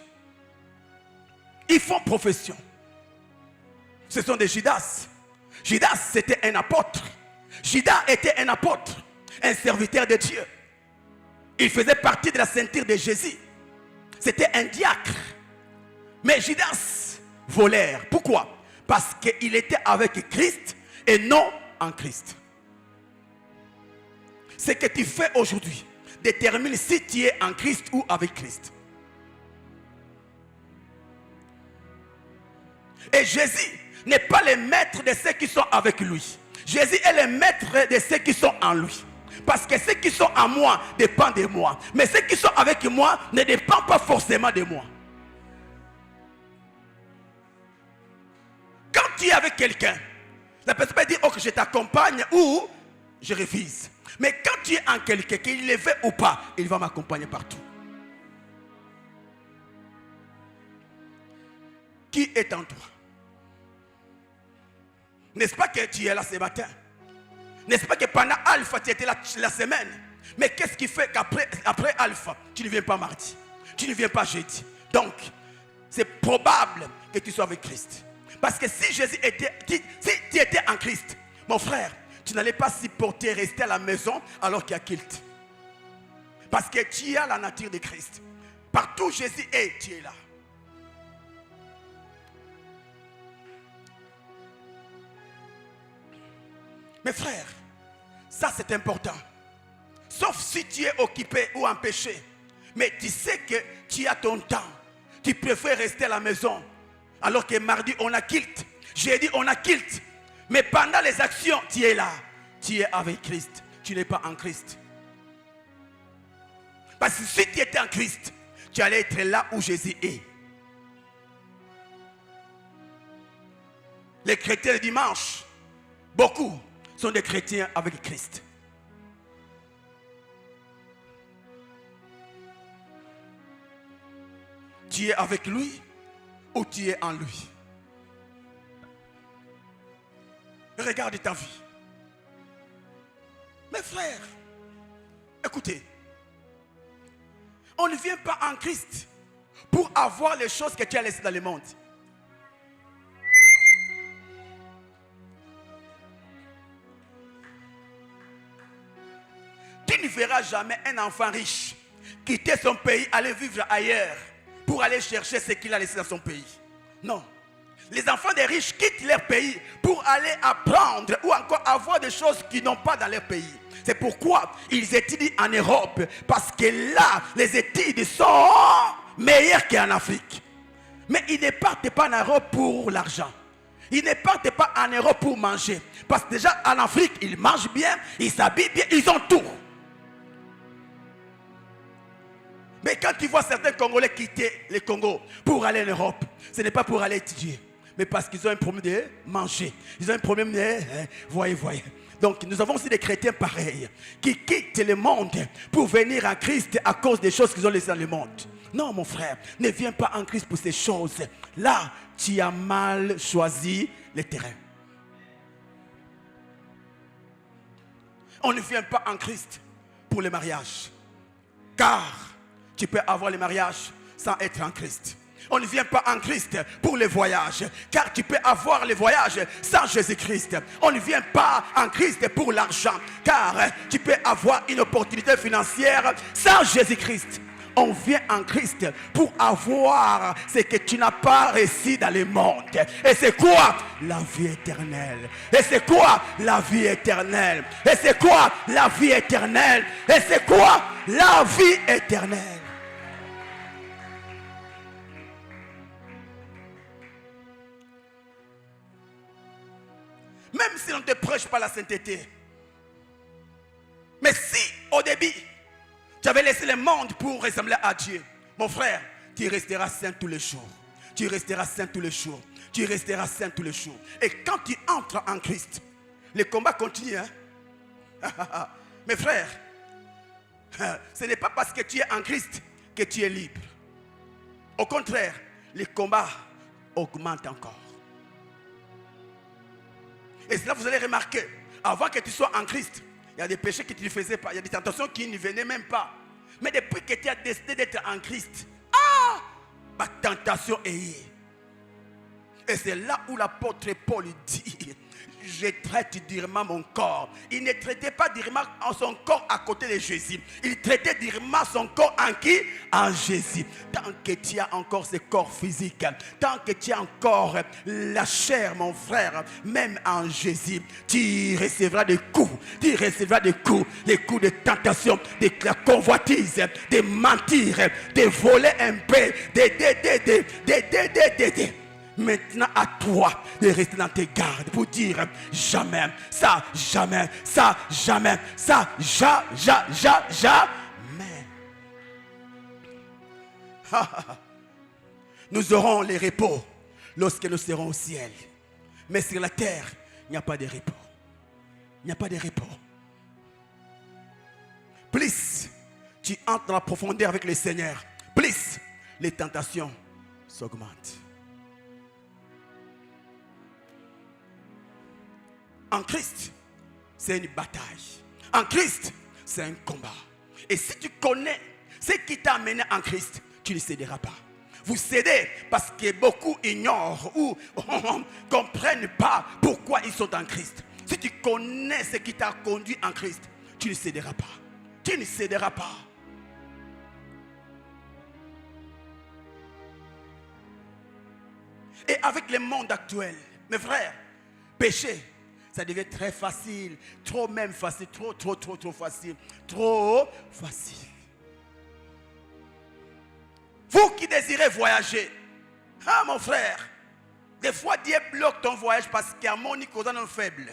Ils font profession. Ce sont des Judas. Judas, c'était un apôtre. Judas était un apôtre, un serviteur de Dieu. Il faisait partie de la ceinture de Jésus. C'était un diacre. Mais Judas, voleur. Pourquoi? Parce qu'il était avec Christ et non en Christ. Ce que tu fais aujourd'hui détermine si tu es en Christ ou avec Christ. Et Jésus n'est pas le maître de ceux qui sont avec lui. Jésus est le maître de ceux qui sont en lui. Parce que ceux qui sont en moi dépendent de moi. Mais ceux qui sont avec moi ne dépendent pas forcément de moi. tu es avec quelqu'un, la personne peut dire, oh, que je t'accompagne ou je refuse. Mais quand tu es en quelqu'un, qu'il le veut ou pas, il va m'accompagner partout. Qui est en toi? N'est-ce pas que tu es là ce matin? N'est-ce pas que pendant Alpha, tu étais là la semaine? Mais qu'est-ce qui fait qu'après Alpha, tu ne viens pas mardi? Tu ne viens pas jeudi? Donc, c'est probable que tu sois avec Christ. Parce que si Jésus était, si tu étais en Christ, mon frère, tu n'allais pas supporter rester à la maison alors qu'il y a culte. Parce que tu as la nature de Christ. Partout où Jésus est, tu es là. Mes frères, ça c'est important. Sauf si tu es occupé ou en péché. Mais tu sais que tu as ton temps. Tu préfères rester à la maison. Alors que mardi on a culte. Jeudi on a culte. Mais pendant les actions, tu es là. Tu es avec Christ. Tu n'es pas en Christ. Parce que si tu étais en Christ, tu allais être là où Jésus est. Les chrétiens le dimanche, beaucoup sont des chrétiens avec Christ. Tu es avec lui ou tu es en lui? Regarde ta vie. Mes frères, écoutez, on ne vient pas en Christ pour avoir les choses que tu as laissées dans le monde. Tu ne verras jamais un enfant riche quitter son pays, aller vivre ailleurs pour aller chercher ce qu'il a laissé dans son pays. Non. Les enfants des riches quittent leur pays pour aller apprendre ou encore avoir des choses qu'ils n'ont pas dans leur pays. C'est pourquoi ils étudient en Europe. Parce que là, les études sont meilleures qu'en Afrique. Mais ils ne partent pas en Europe pour l'argent. Ils ne partent pas en Europe pour manger. Parce que déjà en Afrique, ils mangent bien, ils s'habillent bien, ils ont tout. Mais quand tu vois certains Congolais quitter le Congo pour aller en Europe, ce n'est pas pour aller étudier, mais parce qu'ils ont un problème de manger. Ils ont un problème de... voyez. Donc nous avons aussi des chrétiens pareils qui quittent le monde pour venir en Christ à cause des choses qu'ils ont laissées dans le monde. Non mon frère, ne viens pas en Christ pour ces choses. Là, tu as mal choisi le terrain. On ne vient pas en Christ pour le mariage. Car tu peux avoir le mariage sans être en Christ. On ne vient pas en Christ pour les voyages. Car tu peux avoir les voyages sans Jésus-Christ. On ne vient pas en Christ pour l'argent. Car tu peux avoir une opportunité financière sans Jésus-Christ. On vient en Christ pour avoir ce que tu n'as pas reçu dans le monde. Et c'est quoi? La vie éternelle. Et c'est quoi? La vie éternelle. Et c'est quoi? La vie éternelle. Et c'est quoi? La vie éternelle. Même si on ne te prêche pas la sainteté. Mais si au début tu avais laissé le monde pour ressembler à Dieu, mon frère, tu resteras saint tous les jours. Tu resteras saint tous les jours. Tu resteras saint tous les jours. Et quand tu entres en Christ, le combat continue. Hein? Mes frères, ce n'est pas parce que tu es en Christ que tu es libre. Au contraire, le combat augmente encore. Et c'est là que vous allez remarquer, avant que tu sois en Christ, il y a des péchés que tu ne faisais pas, il y a des tentations qui ne venaient même pas. Mais depuis que tu as décidé d'être en Christ, ma tentation est. Et c'est là où l'apôtre Paul dit, je traite durement mon corps. Il ne traitait pas durement son corps à côté de Jésus. Il traitait durement son corps en qui? En Jésus. Tant que tu as encore ce corps physique, tant que tu as encore la chair, mon frère, même en Jésus, tu recevras des coups. Tu recevras des coups de tentation, de la convoitise, de mentir, de voler un peu, Maintenant à toi de rester dans tes gardes pour dire jamais, ça, jamais, ça, jamais, ça, jamais. Nous aurons les repos lorsque nous serons au ciel. Mais sur la terre, il n'y a pas de repos. Il n'y a pas de repos. Plus tu entres dans la profondeur avec le Seigneur, plus les tentations s'augmentent. En Christ, c'est une bataille. En Christ, c'est un combat. Et si tu connais ce qui t'a amené en Christ, tu ne céderas pas. Vous cédez parce que beaucoup ignorent ou ne comprennent pas pourquoi ils sont en Christ. Si tu connais ce qui t'a conduit en Christ, tu ne céderas pas. Tu ne céderas pas. Et avec le monde actuel, mes frères, pécher, ça devient très facile. Trop même facile. Trop facile. Trop facile. Vous qui désirez voyager, ah mon frère, des fois Dieu bloque ton voyage parce qu'il y a mon nicodon non faible.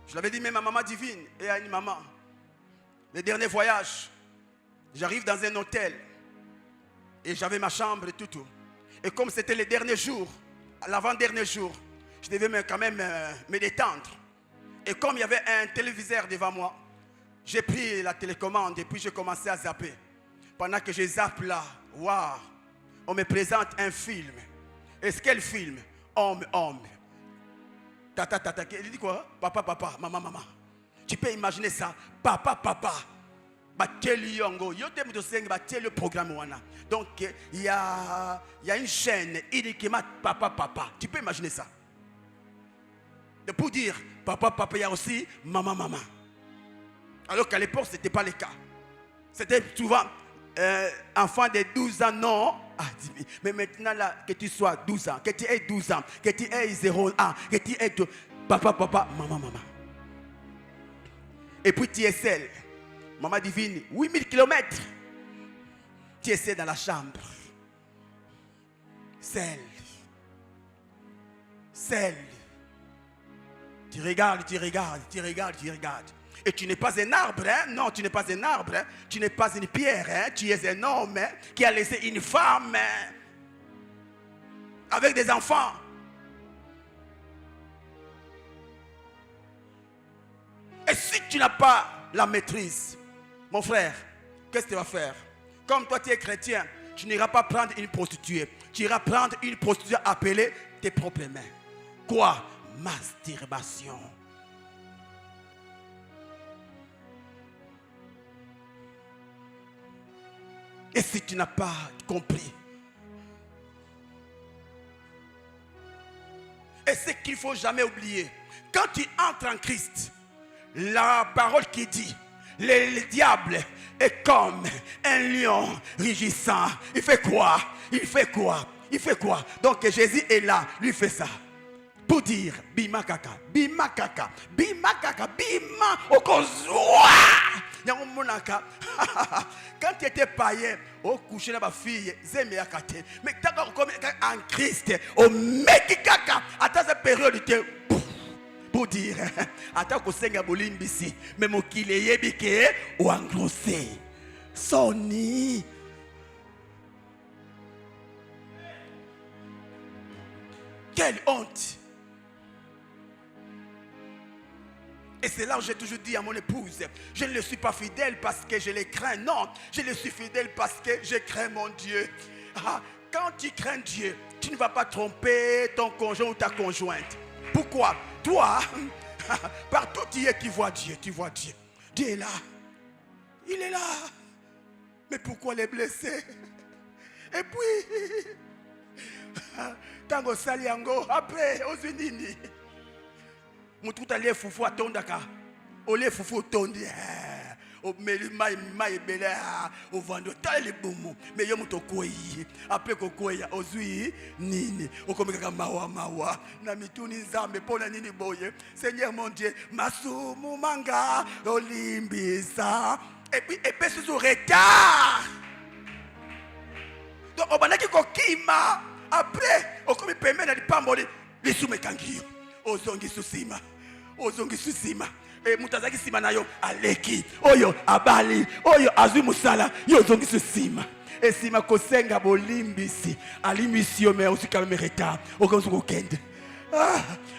Je l'avais dit même à maman divine et à une maman. Le dernier voyage, j'arrive dans un hôtel et j'avais ma chambre et tout. Et comme c'était le dernier jour, l'avant-dernier jour, je devais quand même me détendre. Et comme il y avait un téléviseur devant moi, j'ai pris la télécommande et puis j'ai commencé à zapper. Pendant que je zappe là, waouh, on me présente un film. Est-ce quel film? Homme. Tata, il dit quoi? Papa, maman. Tu peux imaginer ça? Papa. Donc il y a une chaîne uniquement papa. Tu peux imaginer ça? De pour dire papa, il y a aussi maman. Alors qu'à l'époque, ce n'était pas le cas. C'était souvent enfant de 12 ans, non. Mais maintenant, là, que tu sois 12 ans, que tu aies 12 ans, que tu aies 0 ans, que tu aies papa, maman. Et puis tu es seul. Maman divine, 8000 km. Tu es seul dans la chambre. Seul. Tu regardes. Et tu n'es pas un arbre, hein? Non, tu n'es pas un arbre, hein? Tu n'es pas une pierre, hein? Tu es un homme, hein? Qui a laissé une femme, hein? Avec des enfants. Et si tu n'as pas la maîtrise, mon frère, qu'est-ce que tu vas faire? Comme toi tu es chrétien, tu n'iras pas prendre une prostituée. Tu iras prendre une prostituée appelée tes propres mains. Quoi? Masturbation. Et si tu n'as pas compris, et ce qu'il ne faut jamais oublier, quand tu entres en Christ, la parole qui dit, le diable est comme un lion rugissant. Il fait quoi? Donc Jésus est là, lui fait ça. Pour dire, bima kaka, okozwa. Quand tu étais païen, au coucher dans ma fille, mais en Christ, au mec kaka, à ta période, pour dire, attends que Seigneur bolimbisi, mais mon qu'il est yébike ou engrossé. Sony. Quelle honte. Et c'est là où j'ai toujours dit à mon épouse, je ne le suis pas fidèle parce que je le crains. Non, je le suis fidèle parce que je crains mon Dieu. Quand tu crains Dieu, tu ne vas pas tromper ton conjoint ou ta conjointe. Pourquoi? Toi, partout tu vois Dieu, Dieu est là. Il est là. Mais pourquoi les blesser? Et puis, tango saliango, après, aux Unis. Mutu taliye fufu atondaka ole fufu tondi o meli mai bela o vando tali bumu me yo muto koyi après ko koya ozui nini o komeka mawa na mituni nzambe pona nini boye Seigneur mon Dieu masumu manga olimbisa et puis sous retard donc o banaki ko kima après o komi pembe na dipamboli lisume kangi ozongi susima e mutazaki sima na yo aleki oyo abali oyo azui musala yo zongi susima Et si ma kosenga bolimbisi, alimisio mais aussi quand même retard, au cas où kende.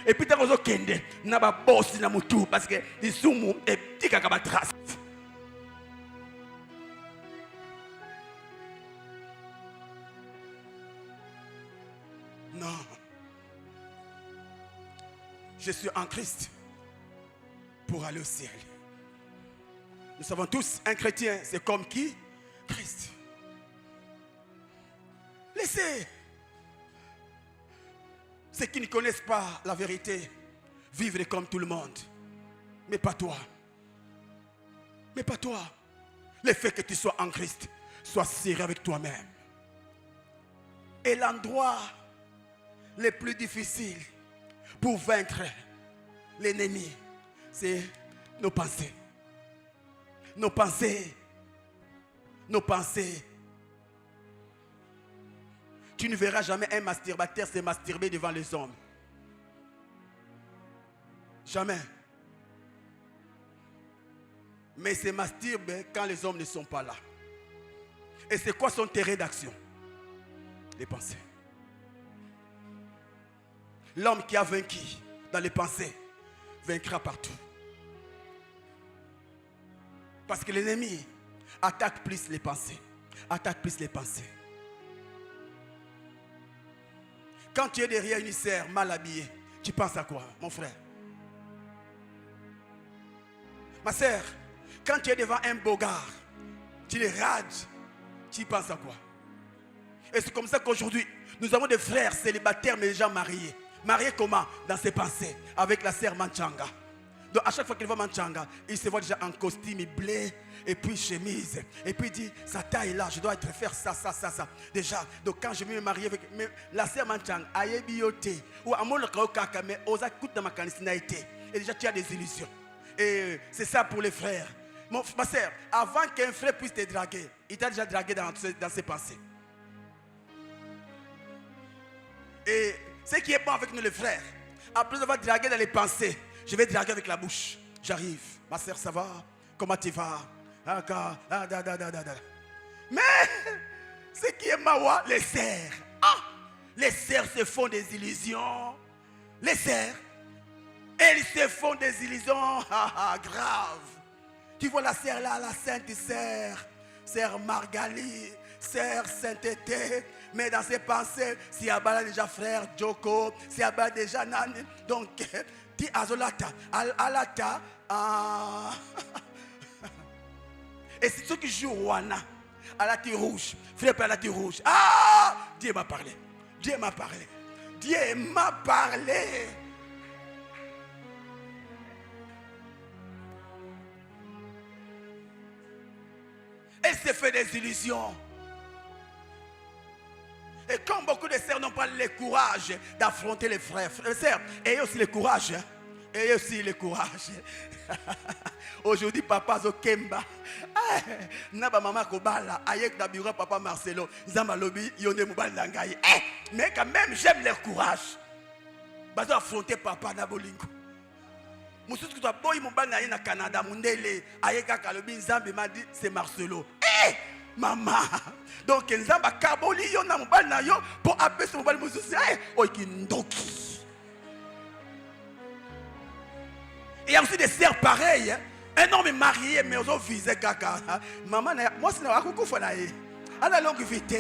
Et puis t'as raison kende, n'a pas boss na mutu parce que les sumu et petit kaka trace. Non. Je suis en Christ pour aller au ciel. Nous savons tous, un chrétien, c'est comme qui? Christ. Laissez ceux qui ne connaissent pas la vérité vivre comme tout le monde. Mais pas toi. Mais pas toi. Le fait que tu sois en Christ, sois sérieux avec toi-même. Et l'endroit le plus difficile pour vaincre l'ennemi, c'est nos pensées. Nos pensées. Nos pensées. Tu ne verras jamais un masturbateur se masturber devant les hommes. Jamais. Mais se masturbe quand les hommes ne sont pas là. Et c'est quoi son terrain d'action? Les pensées. L'homme qui a vaincu dans les pensées vaincra partout. Parce que l'ennemi attaque plus les pensées. Attaque plus les pensées. Quand tu es derrière une sœur mal habillée, tu penses à quoi, mon frère? Ma sœur, quand tu es devant un beau gars, tu les rages, tu penses à quoi? Et c'est comme ça qu'aujourd'hui, nous avons des frères célibataires mais déjà mariés. Mariés comment? Dans ses pensées, avec la sœur Manchanga. Donc à chaque fois qu'il voit Manchanga, il se voit déjà en costume bleu et puis chemise. Et puis il dit, sa taille là, je dois être faire ça. Déjà, donc quand je me marie avec la sœur Manchanga, aïe bioté, ou à mon kaka, mais aux écoutes de ma candidature. Et déjà tu as des illusions. Et c'est ça pour les frères. Ma sœur, avant qu'un frère puisse te draguer, il t'a déjà dragué dans ses pensées. Et ce qui est bon avec nous les frères, après avoir dragué dans les pensées, je vais draguer avec la bouche. J'arrive. Ma sœur, ça va? Comment tu vas? Mais, ce qui est mawa, les sœurs. Les sœurs se font des illusions. Les sœurs, elles se font des illusions graves. Tu vois la sœur là, la sainte sœur, sœur Margali, sœur Sainteté. Mais dans ses pensées, si y a déjà frère Joko, si y a déjà Nani, donc, ti azolata, alata, et c'est ceux qui jouent Wana, alati rouge, frère alati rouge. Dieu m'a parlé, Dieu m'a parlé, Dieu m'a parlé. Elle se fait des illusions. Et comme beaucoup de sœurs n'ont pas le courage d'affronter les frères, sœurs, ayez aussi le courage. Ayez aussi le courage. Aujourd'hui, papa Zokemba. Naba maman Kobala. Ayek Dabira, papa Marcelo. Zamalobi, Yone Moubal Nangaye. Mais quand même, j'aime le courage. Bazo affronter papa Nabolingo. Moussou qui doit boy Moubal Naye na Canada. Mundele. Ayeka Kalobi, Nzambi m'a dit, c'est Marcelo. Maman, donc Nzamba Kaboli yo na mobali na yo pour appeler ce mobali mususu oikindoki. Il y a aussi des sœurs pareilles. Un homme est marié mais aux visé kaka. Maman, moi c'est na akufa na ye. À la longue vite.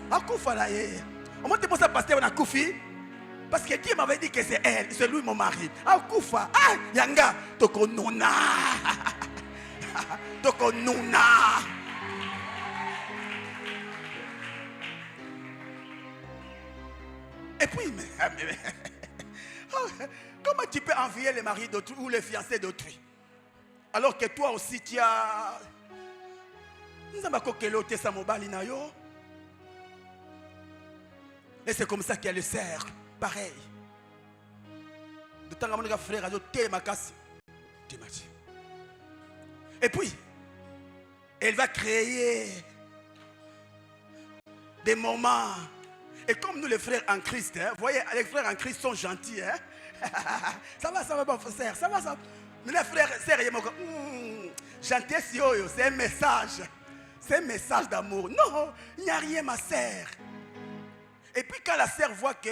Akufa na ye. On m'a dit pour ça pasteur na kufi parce que Dieu m'avait dit que c'est elle, c'est lui mon mari. Akufa. Yanga tokonuna. Tokonuna. Et puis, comment tu peux envier les maris d'autrui ou les fiancés d'autrui? Alors que toi aussi tu as... Et c'est comme ça qu'il y a le cercle. Pareil. De temps à mon frère, et puis, elle va créer des moments. Et comme nous les frères en Christ, vous voyez, les frères en Christ sont gentils. Ça va, mon frère, ça va. Mais les frères, c'est gentillesse, c'est un message. C'est un message d'amour. Non, il n'y a rien, ma sœur. Et puis quand la sœur voit que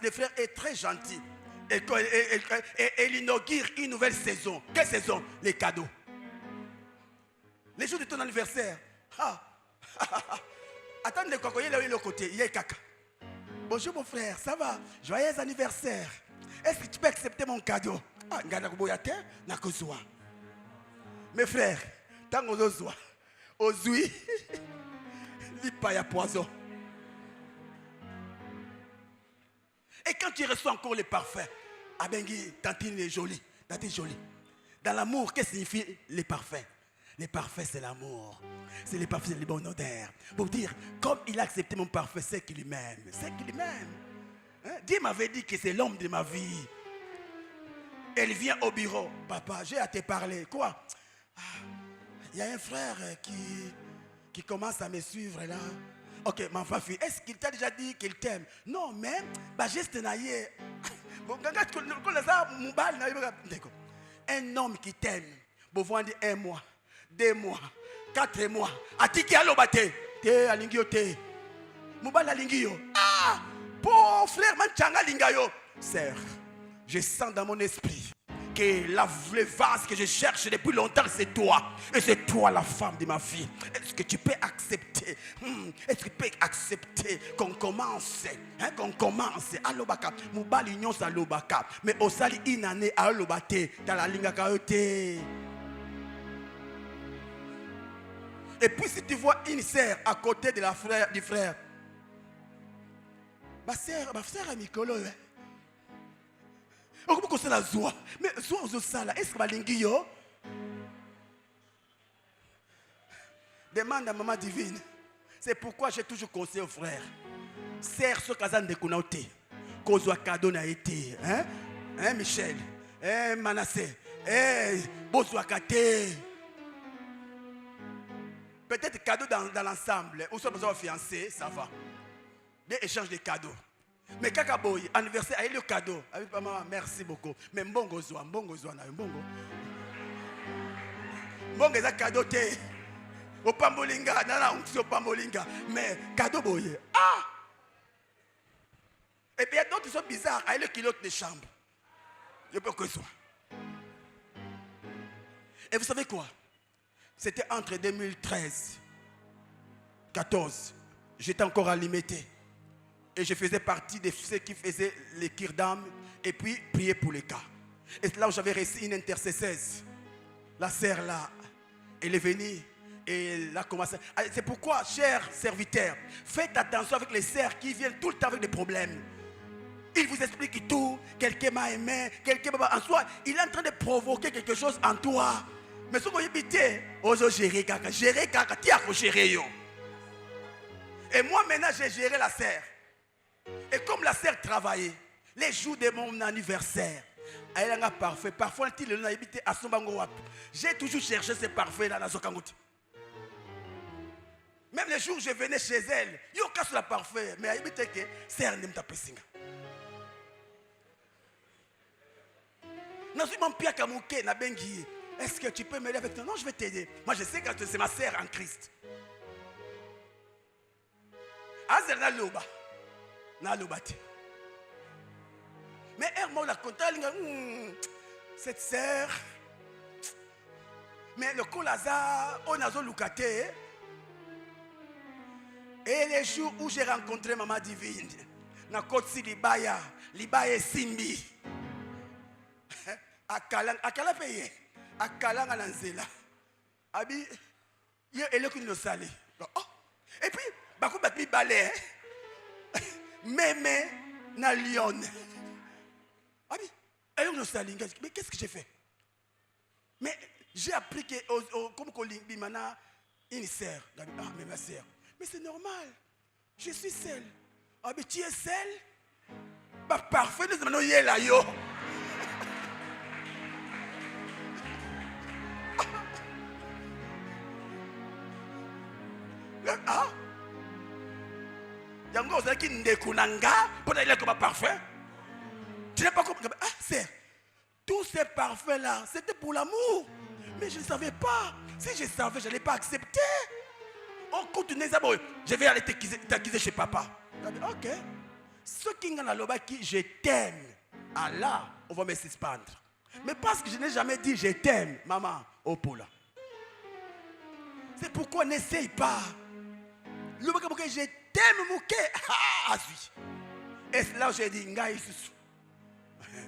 le frère est très gentil, et il inaugure une nouvelle saison. Quelle saison? Les cadeaux. Les jours de ton anniversaire. Attendez, il est là, il est au côté. Il y a caca. Bonjour mon frère, ça va? Joyeux anniversaire. Est-ce que tu peux accepter mon cadeau? Mes frères, tant qu'on ozwa, ozui, il pas y poison. Et quand tu reçois encore les parfums, Abengi, tantine est jolie, tantine jolie. Dans l'amour, qu'est-ce que signifie les parfums? Les parfums, c'est l'amour. C'est les parfums, c'est les bonnes odeurs. Pour dire, comme il a accepté mon parfum, c'est qu'il m'aime. C'est qu'il m'aime. Hein? Dieu m'avait dit que c'est l'homme de ma vie. Elle vient au bureau. Papa, j'ai à te parler. Quoi? Il y a un frère qui commence à me suivre là. Ok, ma fille, est-ce qu'il t'a déjà dit qu'il t'aime? Non, mais, juste naïe. Un homme qui t'aime, vous vendez 1 mois, 2 mois, 4 mois. Atiki alobate, te alingio te. Mubal alingio. Ah, pauvre frère, manchanga lingayo. Sœur, je sens dans mon esprit que le vase que je cherche depuis longtemps, c'est toi. Et c'est toi la femme de ma vie. Est-ce que tu peux accepter? Est-ce que tu peux accepter qu'on commence? Hein, qu'on commence. Alobaka. Moubali nyon sa lobaka. Mais au sali inane a lobate. Dans la linga kaote. Et puis si tu vois une sœur à côté de du frère. Ma sœur est Mikolo. Comment c'est la joie? Mais joie aux sala, est-ce que balingi yo? Demande à maman divine. C'est pourquoi j'ai toujours conseillé aux frères. Serre ce kazan de kunaote. Kozwa cadeau na été. Hein? Hein, Michel? Hein, Manassé? Hein, Bozwa kate. Peut-être cadeau dans l'ensemble. Ou soit besoin de fiancé, ça va. Des échanges de cadeaux. Mais kakaboy, anniversaire, il y a le cadeau. Maman, merci beaucoup. Mais mbongo zoa na mbongo. Mbongo est un cadeau te. Au pambolinga, nana on au pambolinga. Mais cadeau boye. Ah! Et puis il y a d'autres qui sont bizarres. Il y a le kilote de chambre. Je peux que soit. Et vous savez quoi? C'était entre 2013 et 2014. J'étais encore à Limité. Et je faisais partie de ceux qui faisaient les kirdam et puis prier pour les cas. Et c'est là où j'avais reçu une intercesseuse. La sœur là, elle est venue et elle a commencé. C'est pourquoi, chers serviteurs, faites attention avec les sœurs qui viennent tout le temps avec des problèmes. Ils vous expliquent tout. Quelqu'un m'a aimé, quelqu'un m'a en soi. Il est en train de provoquer quelque chose en toi. Mais ce que vous habitez, oso gérer kaka, tu as gérer yo. Et moi maintenant j'ai géré la sœur. Et comme la sœur travaillait, les jours de mon anniversaire, elle a un parfait. Parfois, j'ai toujours cherché ce parfait là dans Zokangout. Même les jours où je venais chez elle, il y a casse la parfait. Mais elle dit que sœur n'aime pas singa. Est-ce que tu peux m'aider avec toi? Non, je vais t'aider. Moi, je sais que c'est ma sœur en Christ. Azerna Loba. Mais elle la comptable, cette sœur, mais le Kolaza, on a Lukate. Et les jours où j'ai rencontré Maman Divine, na Kotsi Libaya Simbi, à Kala payé, à Kalanga Nanzela, Abi, il y a le qui nous salé. Et puis, Bakou Batmi Balé. Mémé na Lyon. Mais qu'est-ce que j'ai fait? Mais j'ai appris que comme Kolimbi mana une sœur. Ah mais ma sœur. Mais c'est normal. Je suis seule. Ah mais tu es seule? Bah parfait, nous allons y aller là yo. Ah? Yango vous qui ndekunanga pour aller comme parfum. Tu n'as pas compris? Ah c'est tous ces parfums là, c'était pour l'amour. Mais je ne savais pas. Si je savais, je n'allais pas accepter. je vais aller t'acquiser chez papa. Ok. Ce qui qui je t'aime. Allah, on va me suspendre. Mais parce que je n'ai jamais dit je t'aime, maman, au poula. C'est pourquoi n'essaye pas. Je t'aime, mouké. Ah, et là, j'ai dit, Ngaï Susu.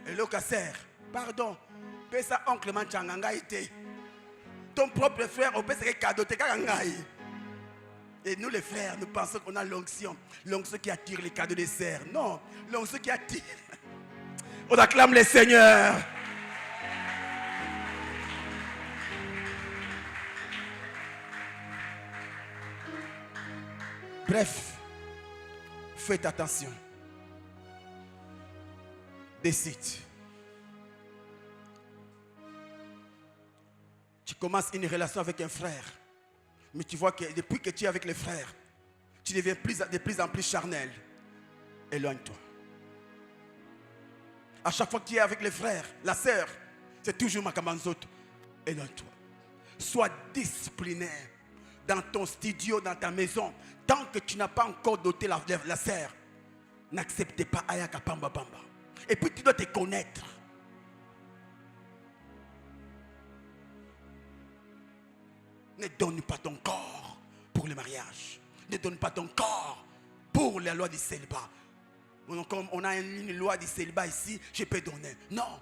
Et le casser, pardon. Pesa oncle Manchanga Ngaï. Ton propre frère, on peut se cadeau, t'es Ngaï. Et nous, les frères, nous pensons qu'on a l'onction. L'onction qui attire les cadeaux des sœurs. Non, l'onction qui attire. On acclame le Seigneur. Bref, faites attention. Décide. Tu commences une relation avec un frère. Mais tu vois que depuis que tu es avec les frères, tu deviens de plus en plus charnel. Éloigne-toi. À chaque fois que tu es avec les frères, la sœur, c'est toujours Makamanzoto. Éloigne-toi. Sois discipliné dans ton studio, dans ta maison. Tant que tu n'as pas encore doté la sœur, n'acceptez pas Ayaka Pamba Pamba. Et puis tu dois te connaître. Ne donne pas ton corps pour le mariage. Ne donne pas ton corps pour la loi du célibat. Comme on a une loi du célibat ici, je peux donner. Non.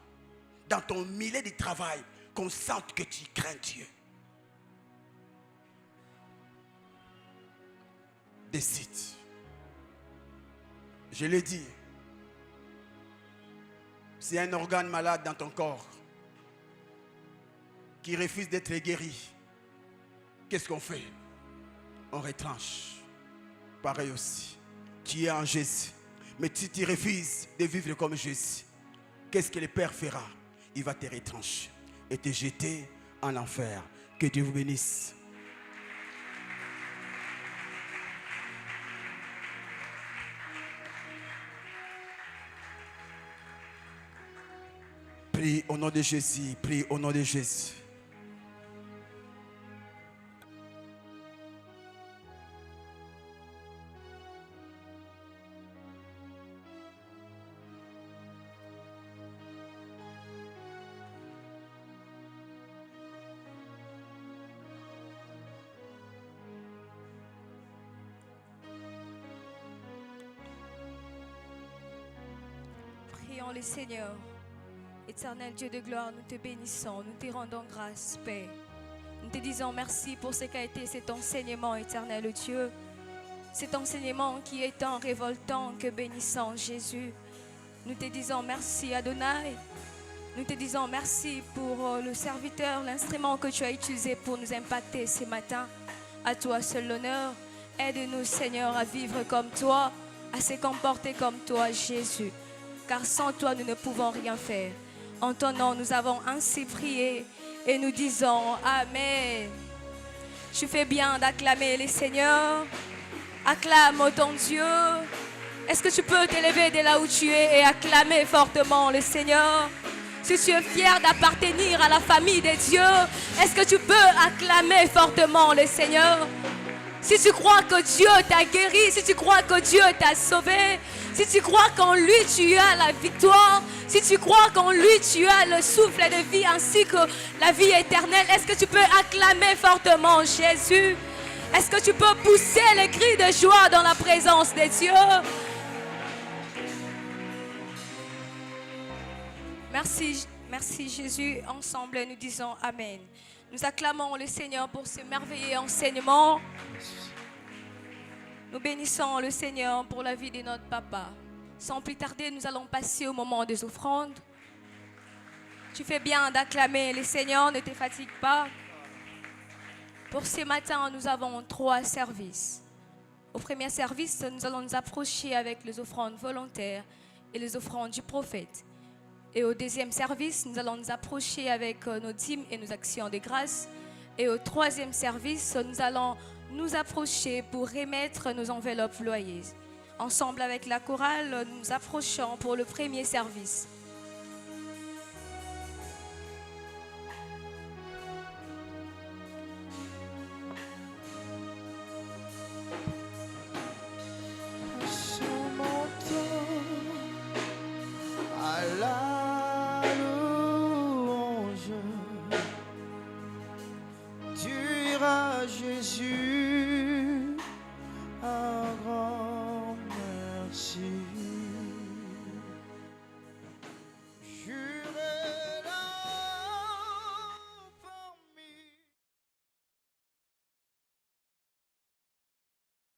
Dans ton milieu de travail, qu'on sente que tu crains Dieu. Décide. Je l'ai dit. C'est un organe malade dans ton corps qui refuse d'être guéri. Qu'est-ce qu'on fait? On retranche. Pareil aussi. Tu es en Jésus. Mais si tu refuses de vivre comme Jésus, qu'est-ce que le Père fera? Il va te retrancher et te jeter en enfer. Que Dieu vous bénisse. Prie au nom de Jésus. Prie au nom de Jésus. Prions le Seigneur. Éternel Dieu de gloire, nous te bénissons, nous te rendons grâce, Père. Nous te disons merci pour ce qu'a été cet enseignement, éternel Dieu. Cet enseignement qui est tant révoltant que bénissant, Jésus. Nous te disons merci, Adonai. Nous te disons merci pour le serviteur, l'instrument que tu as utilisé pour nous impacter ce matin. À toi seul l'honneur. Aide-nous, Seigneur, à vivre comme toi, à se comporter comme toi, Jésus. Car sans toi, nous ne pouvons rien faire. En ton nom, nous avons ainsi prié et nous disons Amen. Tu fais bien d'acclamer le Seigneur. Acclame ton Dieu. Est-ce que tu peux t'élever de là où tu es et acclamer fortement le Seigneur? Si tu es fier d'appartenir à la famille de Dieu, est-ce que tu peux acclamer fortement le Seigneur? Si tu crois que Dieu t'a guéri, si tu crois que Dieu t'a sauvé, si tu crois qu'en lui tu as la victoire, si tu crois qu'en lui tu as le souffle de vie ainsi que la vie éternelle, est-ce que tu peux acclamer fortement Jésus? Est-ce que tu peux pousser les cris de joie dans la présence de Dieu? Merci, merci Jésus. Ensemble, nous disons Amen. Nous acclamons le Seigneur pour ce merveilleux enseignement. Nous bénissons le Seigneur pour la vie de notre papa. Sans plus tarder, nous allons passer au moment des offrandes. Tu fais bien d'acclamer le Seigneur, ne te fatigue pas. Pour ce matin, nous avons 3 services. Au premier service, nous allons nous approcher avec les offrandes volontaires et les offrandes du prophète. Et au deuxième service, nous allons nous approcher avec nos dîmes et nos actions de grâce. Et au troisième service, nous allons nous approcher pour remettre nos enveloppes loyers. Ensemble avec la chorale, nous nous approchons pour le premier service.